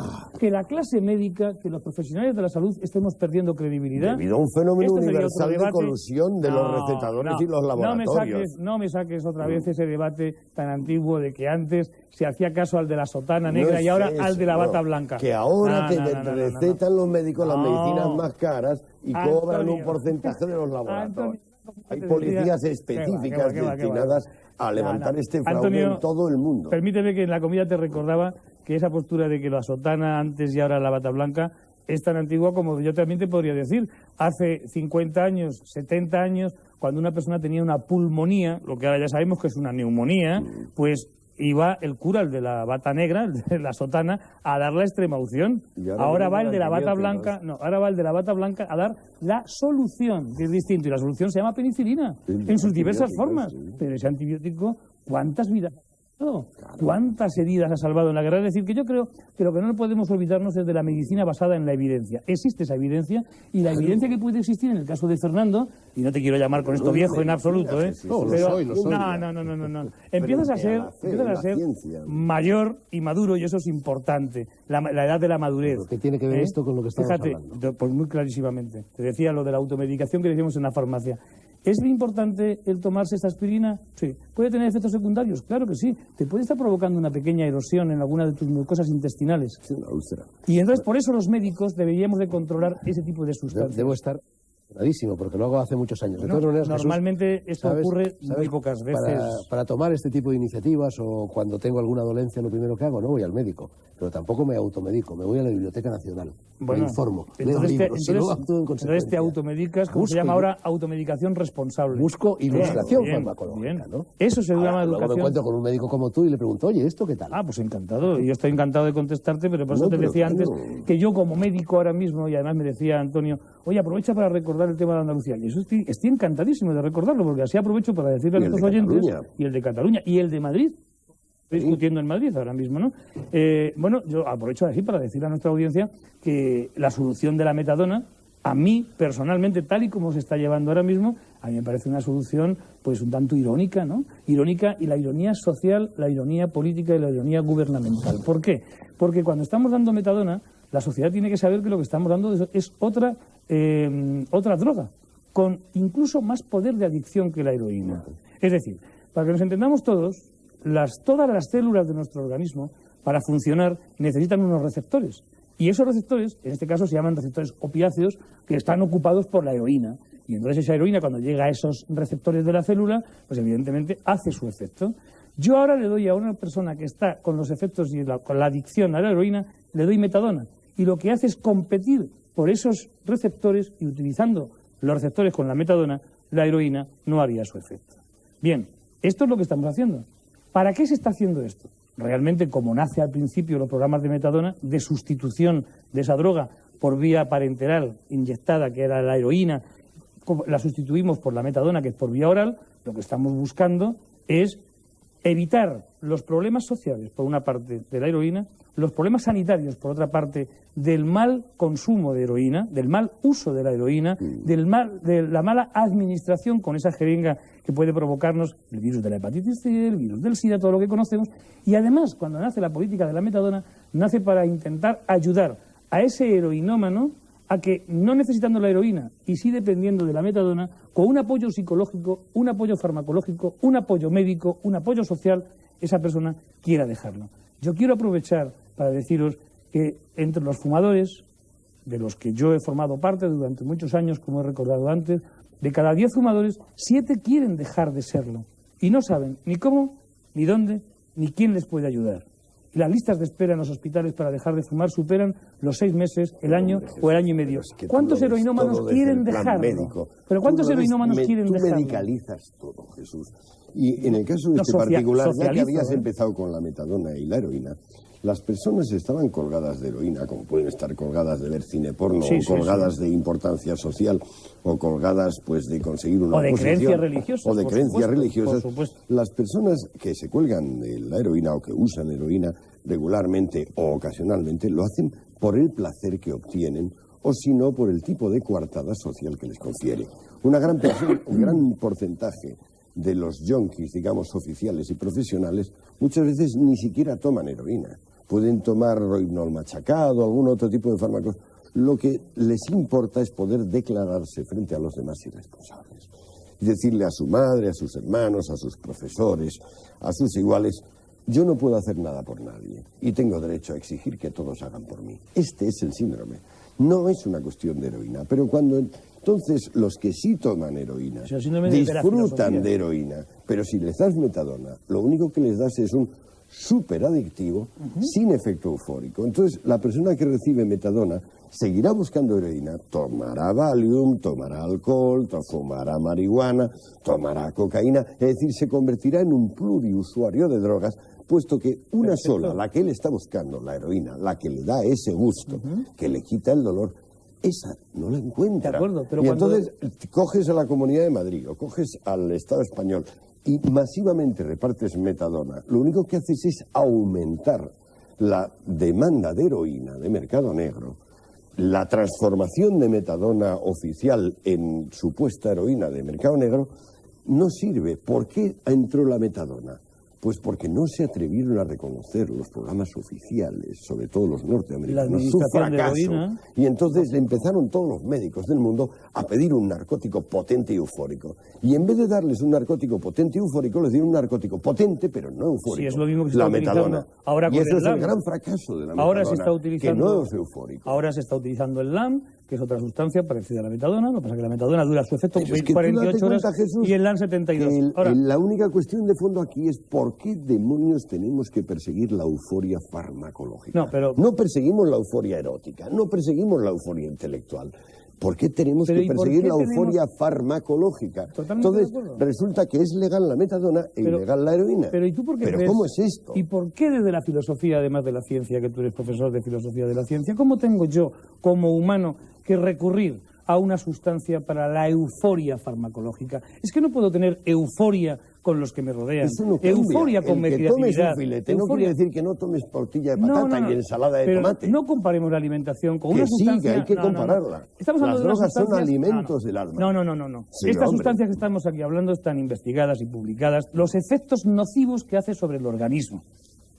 Que la clase médica, que los profesionales de la salud estemos perdiendo credibilidad. Debido a un fenómeno universal de colusión de los recetadores y los laboratorios. No me saques otra vez ese debate tan antiguo de que antes se hacía caso al de la sotana negra y ahora al de la bata blanca. Que ahora recetan los médicos las medicinas más caras y cobran un porcentaje de los laboratorios. Hay policías específicas destinadas a levantar este fraude en todo el mundo. Permíteme que en la comida te recordaba que esa postura de que la sotana antes y ahora la bata blanca es tan antigua como yo también te podría decir. Hace 50 años, 70 años, cuando una persona tenía una pulmonía, lo que ahora ya sabemos que es una neumonía, pues iba el cura, el de la bata negra, el de la sotana, a dar la extremaunción. Ahora va el de la bata blanca, ahora va el de la bata blanca a dar la solución, que es distinto, y la solución se llama penicilina, en sus diversas formas. Pero ese antibiótico, ¿cuántas vidas? ¿Cuántas heridas ha salvado en la guerra? Es decir, que yo creo que lo que no podemos olvidarnos es de la medicina basada en la evidencia. Existe esa evidencia, y la evidencia que puede existir en el caso de Fernando, y no te quiero llamar con esto viejo en absoluto, pero no. Empiezas a ser mayor y maduro, y eso es importante, la edad de la madurez. ¿Qué tiene que ver esto con lo que estamos hablando? Pues muy clarísimamente. Te decía lo de la automedicación que decíamos en la farmacia. ¿Es importante el tomarse esta aspirina? Sí. ¿Puede tener efectos secundarios? Claro que sí. Te puede estar provocando una pequeña erosión en alguna de tus mucosas intestinales. Sí, una úlcera. Y entonces por eso los médicos deberíamos de controlar ese tipo de sustancias. Debo estar clarísimo, porque lo hago hace muchos años. De todas maneras, normalmente Jesús, esto ocurre muy pocas veces. Para tomar este tipo de iniciativas, o cuando tengo alguna dolencia, lo primero que hago, no voy al médico, pero tampoco me automedico, me voy a la Biblioteca Nacional, me informo, leo libros, y luego actúo en consecuencia. Entonces te automedicas, como se llama ahora, automedicación responsable. Busco ilustración farmacológica, ¿no? Eso se llama educación. Luego me encuentro con un médico como tú y le pregunto, oye, ¿esto qué tal? Pues encantado, y yo estoy encantado de contestarte, pero por eso te decía antes que yo como médico ahora mismo, y además me decía Antonio, oye, aprovecha para recordar el tema de Andalucía. Y eso estoy encantadísimo de recordarlo, porque así aprovecho para decirle a nuestros oyentes, y el de Cataluña, y el de Madrid. Estoy discutiendo en Madrid ahora mismo, ¿no? Bueno, yo aprovecho así para decirle a nuestra audiencia que la solución de la metadona, a mí personalmente, tal y como se está llevando ahora mismo, a mí me parece una solución pues un tanto irónica, ¿no? Irónica, y la ironía social, la ironía política y la ironía gubernamental. ¿Por qué? Porque cuando estamos dando metadona, la sociedad tiene que saber que lo que estamos dando es otra droga, con incluso más poder de adicción que la heroína. Es decir, para que nos entendamos todos, todas las células de nuestro organismo, para funcionar, necesitan unos receptores. Y esos receptores, en este caso, se llaman receptores opiáceos, que están ocupados por la heroína. Y entonces esa heroína, cuando llega a esos receptores de la célula, pues evidentemente hace su efecto. Yo ahora le doy a una persona que está con los efectos y con la adicción a la heroína, le doy metadona. Y lo que hace es competir por esos receptores, y utilizando los receptores con la metadona, la heroína no haría su efecto. Bien, esto es lo que estamos haciendo. ¿Para qué se está haciendo esto? Realmente, como nace al principio los programas de metadona, de sustitución de esa droga por vía parenteral inyectada, que era la heroína, la sustituimos por la metadona, que es por vía oral, lo que estamos buscando es evitar los problemas sociales, por una parte, de la heroína, los problemas sanitarios, por otra parte, del mal consumo de heroína, del mal uso de la heroína, de la mala administración con esa jeringa que puede provocarnos el virus de la hepatitis C, el virus del SIDA, todo lo que conocemos. Y además, cuando nace la política de la metadona, nace para intentar ayudar a ese heroinómano a que, no necesitando la heroína y sí dependiendo de la metadona, con un apoyo psicológico, un apoyo farmacológico, un apoyo médico, un apoyo social, esa persona quiera dejarlo. Yo quiero aprovechar para deciros que entre los fumadores, de los que yo he formado parte durante muchos años, como he recordado antes, de cada 10 fumadores, 7 quieren dejar de serlo. Y no saben ni cómo, ni dónde, ni quién les puede ayudar. Y las listas de espera en los hospitales para dejar de fumar superan los 6 meses, el año o el año y medio. ¿Cuántos heroinómanos quieren dejarlo? ¿Pero cuántos heroinómanos quieren dejarlo? Tú medicalizas todo, Jesús. Y en el caso de este particular, ya que habías empezado con la metadona y la heroína, las personas estaban colgadas de heroína, como pueden estar colgadas de ver cine porno, o colgadas de importancia social, o colgadas pues de conseguir una posición, creencias religiosas, o de creencias religiosas. Las personas que se cuelgan de la heroína o que usan heroína regularmente o ocasionalmente lo hacen por el placer que obtienen, o si no por el tipo de coartada social que les confiere. Un gran porcentaje de los yonkis, digamos, oficiales y profesionales, muchas veces ni siquiera toman heroína. Pueden tomar rohypnol machacado, algún otro tipo de fármacos. Lo que les importa es poder declararse frente a los demás irresponsables. Y decirle a su madre, a sus hermanos, a sus profesores, a sus iguales: yo no puedo hacer nada por nadie y tengo derecho a exigir que todos hagan por mí. Este es el síndrome. No es una cuestión de heroína, pero cuando entonces los que sí toman heroína disfrutan de heroína, pero si les das metadona, lo único que les das es un superadictivo sin efecto eufórico. Entonces la persona que recibe metadona seguirá buscando heroína, tomará Valium, tomará alcohol, fumará marihuana, tomará cocaína, es decir, se convertirá en un pluriusuario de drogas, puesto que una sola, la que él está buscando, la heroína, la que le da ese gusto, que le quita el dolor, esa no la encuentra. De acuerdo, pero entonces coges a la Comunidad de Madrid o coges al Estado español y masivamente repartes metadona, lo único que haces es aumentar la demanda de heroína de mercado negro, la transformación de metadona oficial en supuesta heroína de mercado negro no sirve. ¿Por qué entró la metadona? Pues porque no se atrevieron a reconocer los programas oficiales, sobre todo los norteamericanos, su fracaso. Y entonces le empezaron todos los médicos del mundo a pedir un narcótico potente y eufórico. Y en vez de darles un narcótico potente y eufórico, les dieron un narcótico potente, pero no eufórico. Sí, es lo mismo que se está metadona. Ahora y eso es el gran fracaso de la metadona, ahora se está utilizando, que no es eufórico. Ahora se está utilizando el LAM, que es otra sustancia parecida a la metadona. Lo que pasa es que la metadona dura su efecto 48 horas, Jesús, y el LAM 72. Ahora, la única cuestión de fondo aquí es ¿por qué demonios tenemos que perseguir la euforia farmacológica? No perseguimos la euforia erótica, no perseguimos la euforia intelectual. ¿Por qué tenemos que perseguir la euforia farmacológica? Entonces, resulta que es legal la metadona e ilegal la heroína. Pero ¿y tú por qué crees? ¿Cómo es esto? ¿Y por qué desde la filosofía, además de la ciencia, que tú eres profesor de filosofía de la ciencia, cómo tengo yo, como humano, que recurrir a una sustancia para la euforia farmacológica? Es que no puedo tener euforia con los que me rodean. Eso no euforia con mi creatividad. Que tomes un filete no quiere decir que no tomes tortilla de patata y ensalada de tomate. No comparemos la alimentación con una sustancia. Sí, que hay que compararla. Estamos hablando Las drogas son alimentos del alma. No. Sí, estas sustancias que estamos aquí hablando están investigadas y publicadas. Los efectos nocivos que hace sobre el organismo.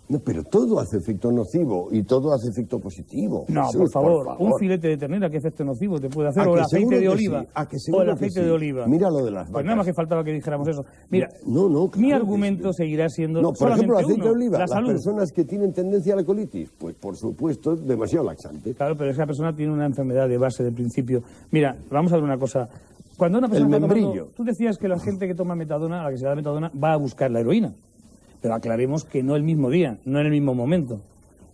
No, pero todo hace efecto nocivo y todo hace efecto positivo. No, Jesús, por favor, un filete de ternera, ¿qué efecto nocivo te puede hacer? O el aceite de oliva. O el aceite de oliva. Mira lo de las vacas. Pues nada más que faltaba que dijéramos eso. Mira, claro, mi argumento seguirá siendo no, por ejemplo, el aceite de oliva, la salud. Las personas que tienen tendencia a la colitis, pues por supuesto, demasiado laxante. Claro, pero esa persona tiene una enfermedad de base de principio. Mira, vamos a ver una cosa. Cuando una persona está tomando, tú decías que la gente que toma metadona, a la que se da metadona, va a buscar la heroína. Pero aclaremos que no el mismo día, no en el mismo momento.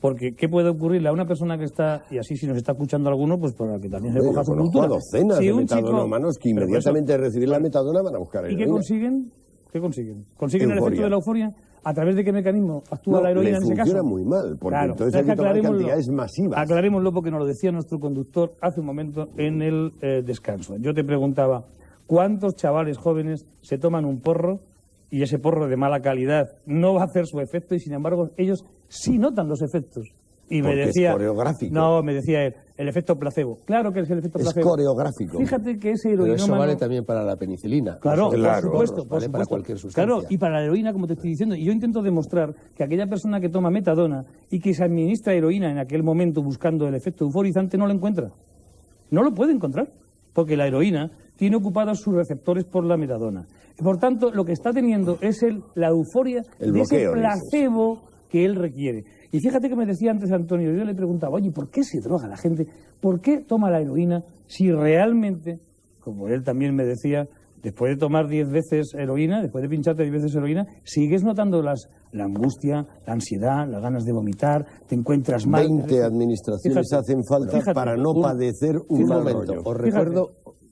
Porque, ¿qué puede ocurrirle a una persona que está, y así si nos está escuchando alguno, pues para que también se coja su cultura? Docenas de metadonómanos que inmediatamente de recibir la metadona van a buscar heroína. ¿Y qué consiguen? ¿Consiguen el efecto de la euforia? ¿A través de qué mecanismo actúa la heroína en ese caso? Funciona muy mal, porque entonces hay que tomar cantidades masivas. Aclarémoslo porque nos lo decía nuestro conductor hace un momento en el descanso. Yo te preguntaba, ¿cuántos chavales jóvenes se toman un porro y ese porro de mala calidad no va a hacer su efecto y sin embargo ellos sí notan los efectos? Y porque me decía, es coreográfico. No, me decía él, el efecto placebo. Claro que es el efecto placebo. Es coreográfico. Fíjate que ese heroinómano... Pero eso vale también para la penicilina. Claro, por supuesto. Para cualquier sustancia. Claro, y para la heroína, como te estoy diciendo. Y yo intento demostrar que aquella persona que toma metadona y que se administra heroína en aquel momento buscando el efecto euforizante no lo encuentra. No lo puede encontrar. porque la heroína tiene ocupados sus receptores por la metadona. Por tanto, lo que está teniendo es la euforia de ese placebo que él requiere. Y fíjate que me decía antes Antonio, yo le preguntaba, oye, ¿por qué se droga la gente? ¿Por qué toma la heroína si realmente, como él también me decía, después de tomar 10 veces heroína, después de pincharte 10 veces heroína, sigues notando la angustia, la ansiedad, las ganas de vomitar, te encuentras mal? 20 administraciones hacen falta para no padecer un mal rollo.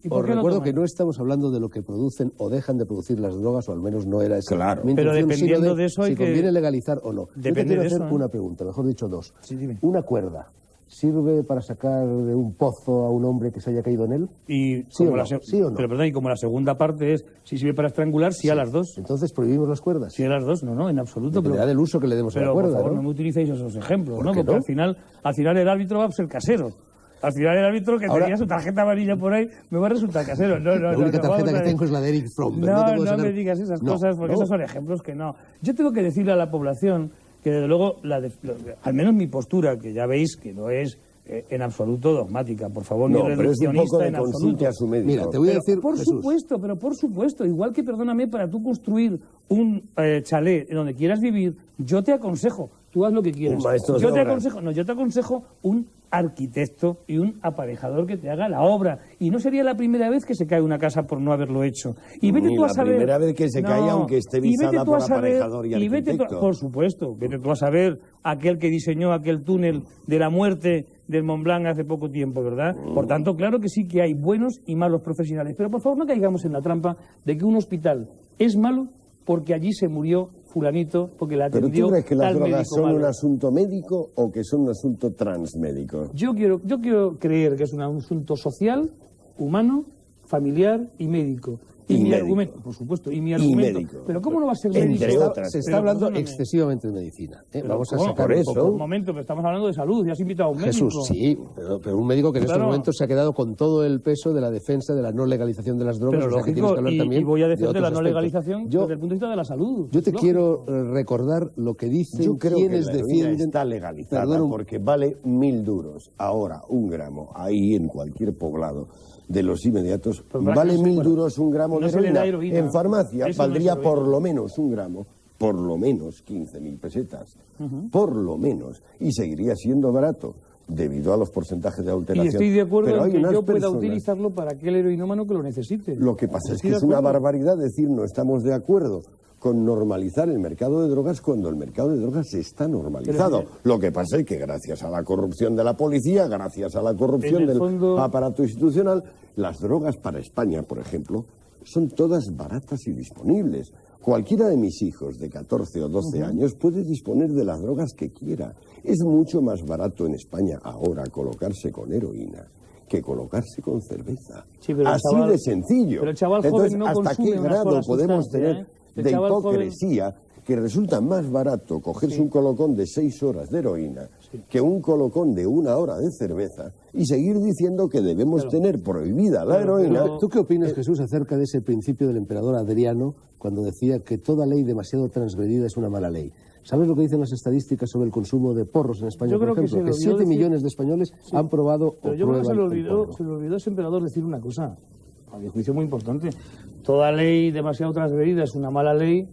Os recuerdo que no estamos hablando de lo que producen o dejan de producir las drogas, o al menos no era esa. Claro. Pero dependiendo de eso hay si que... conviene legalizar o no. Yo te quiero hacer una pregunta, mejor dicho dos. Sí, dime. Una cuerda, ¿sirve para sacar de un pozo a un hombre que se haya caído en él? Y ¿Sí como o no? ¿Sí o no? Pero perdón, y como la segunda parte es, si sirve para estrangular, sí a las dos. Entonces prohibimos las cuerdas. Sí a las dos, no, en absoluto. Dependerá del uso que le demos a la cuerda, por favor, ¿no? no me utilicéis esos ejemplos, ¿Por ¿no? qué Porque no? al final el árbitro va a ser casero. Al final el árbitro que tenía su tarjeta amarilla por ahí me va a resultar casero. La única tarjeta que tengo es la de Eric Fromm. No me digas esas cosas, porque esos son ejemplos que no. Yo tengo que decirle a la población que desde luego, al menos mi postura, que ya veis que no es en absoluto dogmática, por favor, no, ni pero es un poco reduccionista de en absoluto. consulte a su médico. Mira, te voy a decir, por supuesto, igual que, perdóname, para tú construir un chalet en donde quieras vivir, yo te aconsejo, tú haz lo que quieras. Yo te aconsejo un arquitecto y un aparejador que te haga la obra. Y no sería la primera vez que se cae una casa por no haberlo hecho. Y vete tú a saber... la primera vez que se cae, aunque esté visada por aparejador y arquitecto. Por supuesto, vete tú a saber aquel que diseñó aquel túnel de la muerte del Mont Blanc hace poco tiempo, ¿verdad? Por tanto, claro que sí que hay buenos y malos profesionales. Pero por favor no caigamos en la trampa de que un hospital es malo porque allí se murió fulanito, porque la atendió. ¿Pero tú crees que las drogas médico son malo. un asunto médico o que son un asunto transmédico? Yo quiero creer que es un asunto social, humano, familiar y médico. Y mi argumento, por supuesto, y mi argumento. Médico. Pero ¿cómo no va a ser Entre médico? otras. Se está hablando excesivamente de medicina. Vamos a sacar por eso. Un momento, pero estamos hablando de salud, ya has invitado a un médico. Jesús, sí, pero un médico que en estos momentos se ha quedado con todo el peso de la defensa de la no legalización de las drogas. Pero o sea, que tienes que hablar también y voy a de defender otros la no aspectos. legalización desde el punto de vista de la salud. Yo te quiero recordar lo que dicen Yo creo quienes que la heroína defienden... está legalizada porque vale 1.000 duros. Ahora, 1 gramo, ahí en cualquier poblado de los inmediatos, vale 1.000 duros 1 gramo de heroína. En farmacia valdría por lo menos 1 gramo, por lo menos 15.000 pesetas, por lo menos, y seguiría siendo barato debido a los porcentajes de adulteración. Y estoy de acuerdo Pero en hay que yo pueda personas... utilizarlo para aquel heroinómano que lo necesite. Lo que pasa es que es una barbaridad decir no estamos de acuerdo con normalizar el mercado de drogas cuando el mercado de drogas está normalizado. Lo que pasa es que gracias a la corrupción de la policía, gracias a la corrupción del aparato institucional, las drogas para España, por ejemplo, son todas baratas y disponibles. Cualquiera de mis hijos de 14 o 12 años puede disponer de las drogas que quiera. Es mucho más barato en España ahora colocarse con heroína que colocarse con cerveza. Sí, pero así de sencillo. Pero el chaval Entonces, joven no ¿hasta qué consume grado una sola podemos sustancia, tener de hipocresía que resulta más barato cogerse un colocón de 6 horas de heroína que un colocón de 1 hora de cerveza y seguir diciendo que debemos tener prohibida la heroína? ¿Tú qué opinas, Jesús, acerca de ese principio del emperador Adriano cuando decía que toda ley demasiado transgredida es una mala ley? ¿Sabes lo que dicen las estadísticas sobre el consumo de porros en España, por ejemplo? Que 7 millones de españoles han probado pero o yo creo que prueban se le olvidó a ese emperador decir una cosa, a mi juicio muy importante. Toda ley demasiado transgredida es una mala ley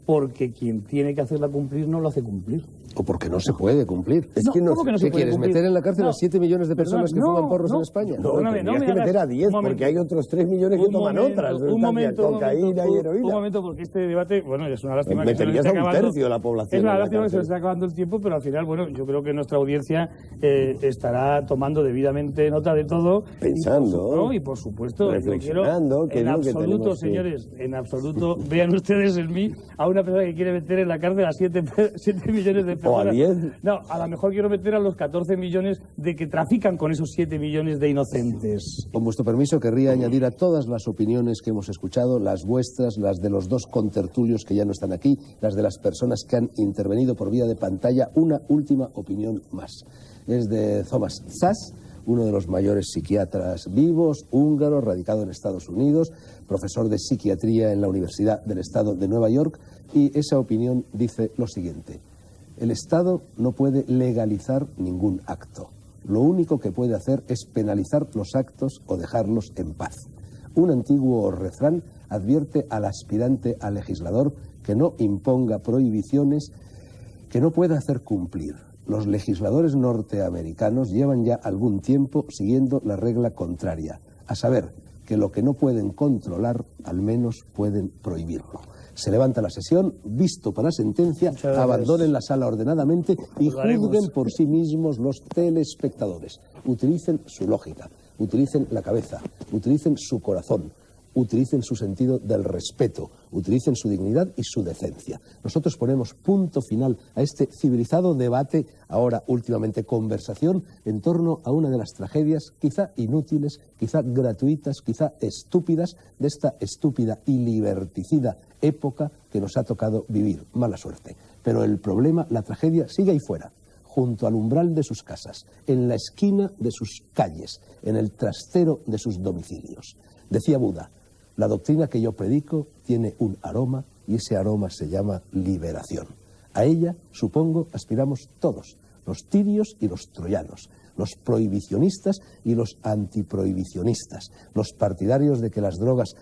porque quien tiene que hacerla cumplir no lo hace cumplir. O porque no se puede cumplir. ¿Cómo que no se ¿Qué puede quieres, cumplir? meter en la cárcel a 7 millones de personas que fuman porros en España? Tendrías que meter a 10 porque hay otros 3 millones que toman otras sustancias, cocaína y heroína. Un momento, porque este debate, bueno, es una lástima que se nos meterías esté a un acabando. tercio de la población. Es una en la lástima que se nos cárcel. esté acabando el tiempo, pero al final, bueno, yo creo que nuestra audiencia estará tomando debidamente nota de todo. Pensando. Y por supuesto, reflexionando, yo quiero, en absoluto, señores, en absoluto, vean ustedes en mí a una persona que quiere meter en la cárcel a 7 millones de personas. O a 10. No, a lo mejor quiero meter a los 14 millones de que trafican con esos 7 millones de inocentes. Con vuestro permiso, querría añadir a todas las opiniones que hemos escuchado, las vuestras, las de los dos contertulios que ya no están aquí, las de las personas que han intervenido por vía de pantalla, una última opinión más. Es de Thomas Szasz, uno de los mayores psiquiatras vivos, húngaro, radicado en Estados Unidos, profesor de psiquiatría en la Universidad del Estado de Nueva York, y esa opinión dice lo siguiente: el Estado no puede legalizar ningún acto. lo único que puede hacer es penalizar los actos o dejarlos en paz. Un antiguo refrán advierte al aspirante a legislador que no imponga prohibiciones que no pueda hacer cumplir. Los legisladores norteamericanos llevan ya algún tiempo siguiendo la regla contraria, a saber, que lo que no pueden controlar, al menos pueden prohibirlo. Se levanta la sesión, visto para sentencia, abandonen la sala ordenadamente y juzguen por sí mismos los telespectadores. Utilicen su lógica, utilicen la cabeza, utilicen su corazón, utilicen su sentido del respeto, utilicen su dignidad y su decencia. Nosotros ponemos punto final a este civilizado debate, ahora últimamente conversación, en torno a una de las tragedias quizá inútiles, quizá gratuitas, quizá estúpidas, de esta estúpida y liberticida época que nos ha tocado vivir. Mala suerte. Pero el problema, la tragedia, sigue ahí fuera, junto al umbral de sus casas, en la esquina de sus calles, en el trastero de sus domicilios. Decía Buda: la doctrina que yo predico tiene un aroma y ese aroma se llama liberación. A ella, supongo, aspiramos todos, los tirios y los troyanos, los prohibicionistas y los antiprohibicionistas, los partidarios de que las drogas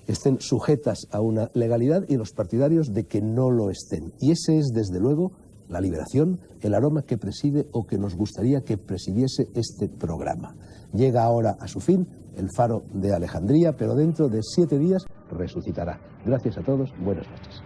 estén sujetas a una legalidad y los partidarios de que no lo estén. Y ese es, desde luego, la liberación, el aroma que preside o que nos gustaría que presidiese este programa. Llega ahora a su fin el Faro de Alejandría, pero dentro de 7 días resucitará. Gracias a todos, buenas noches.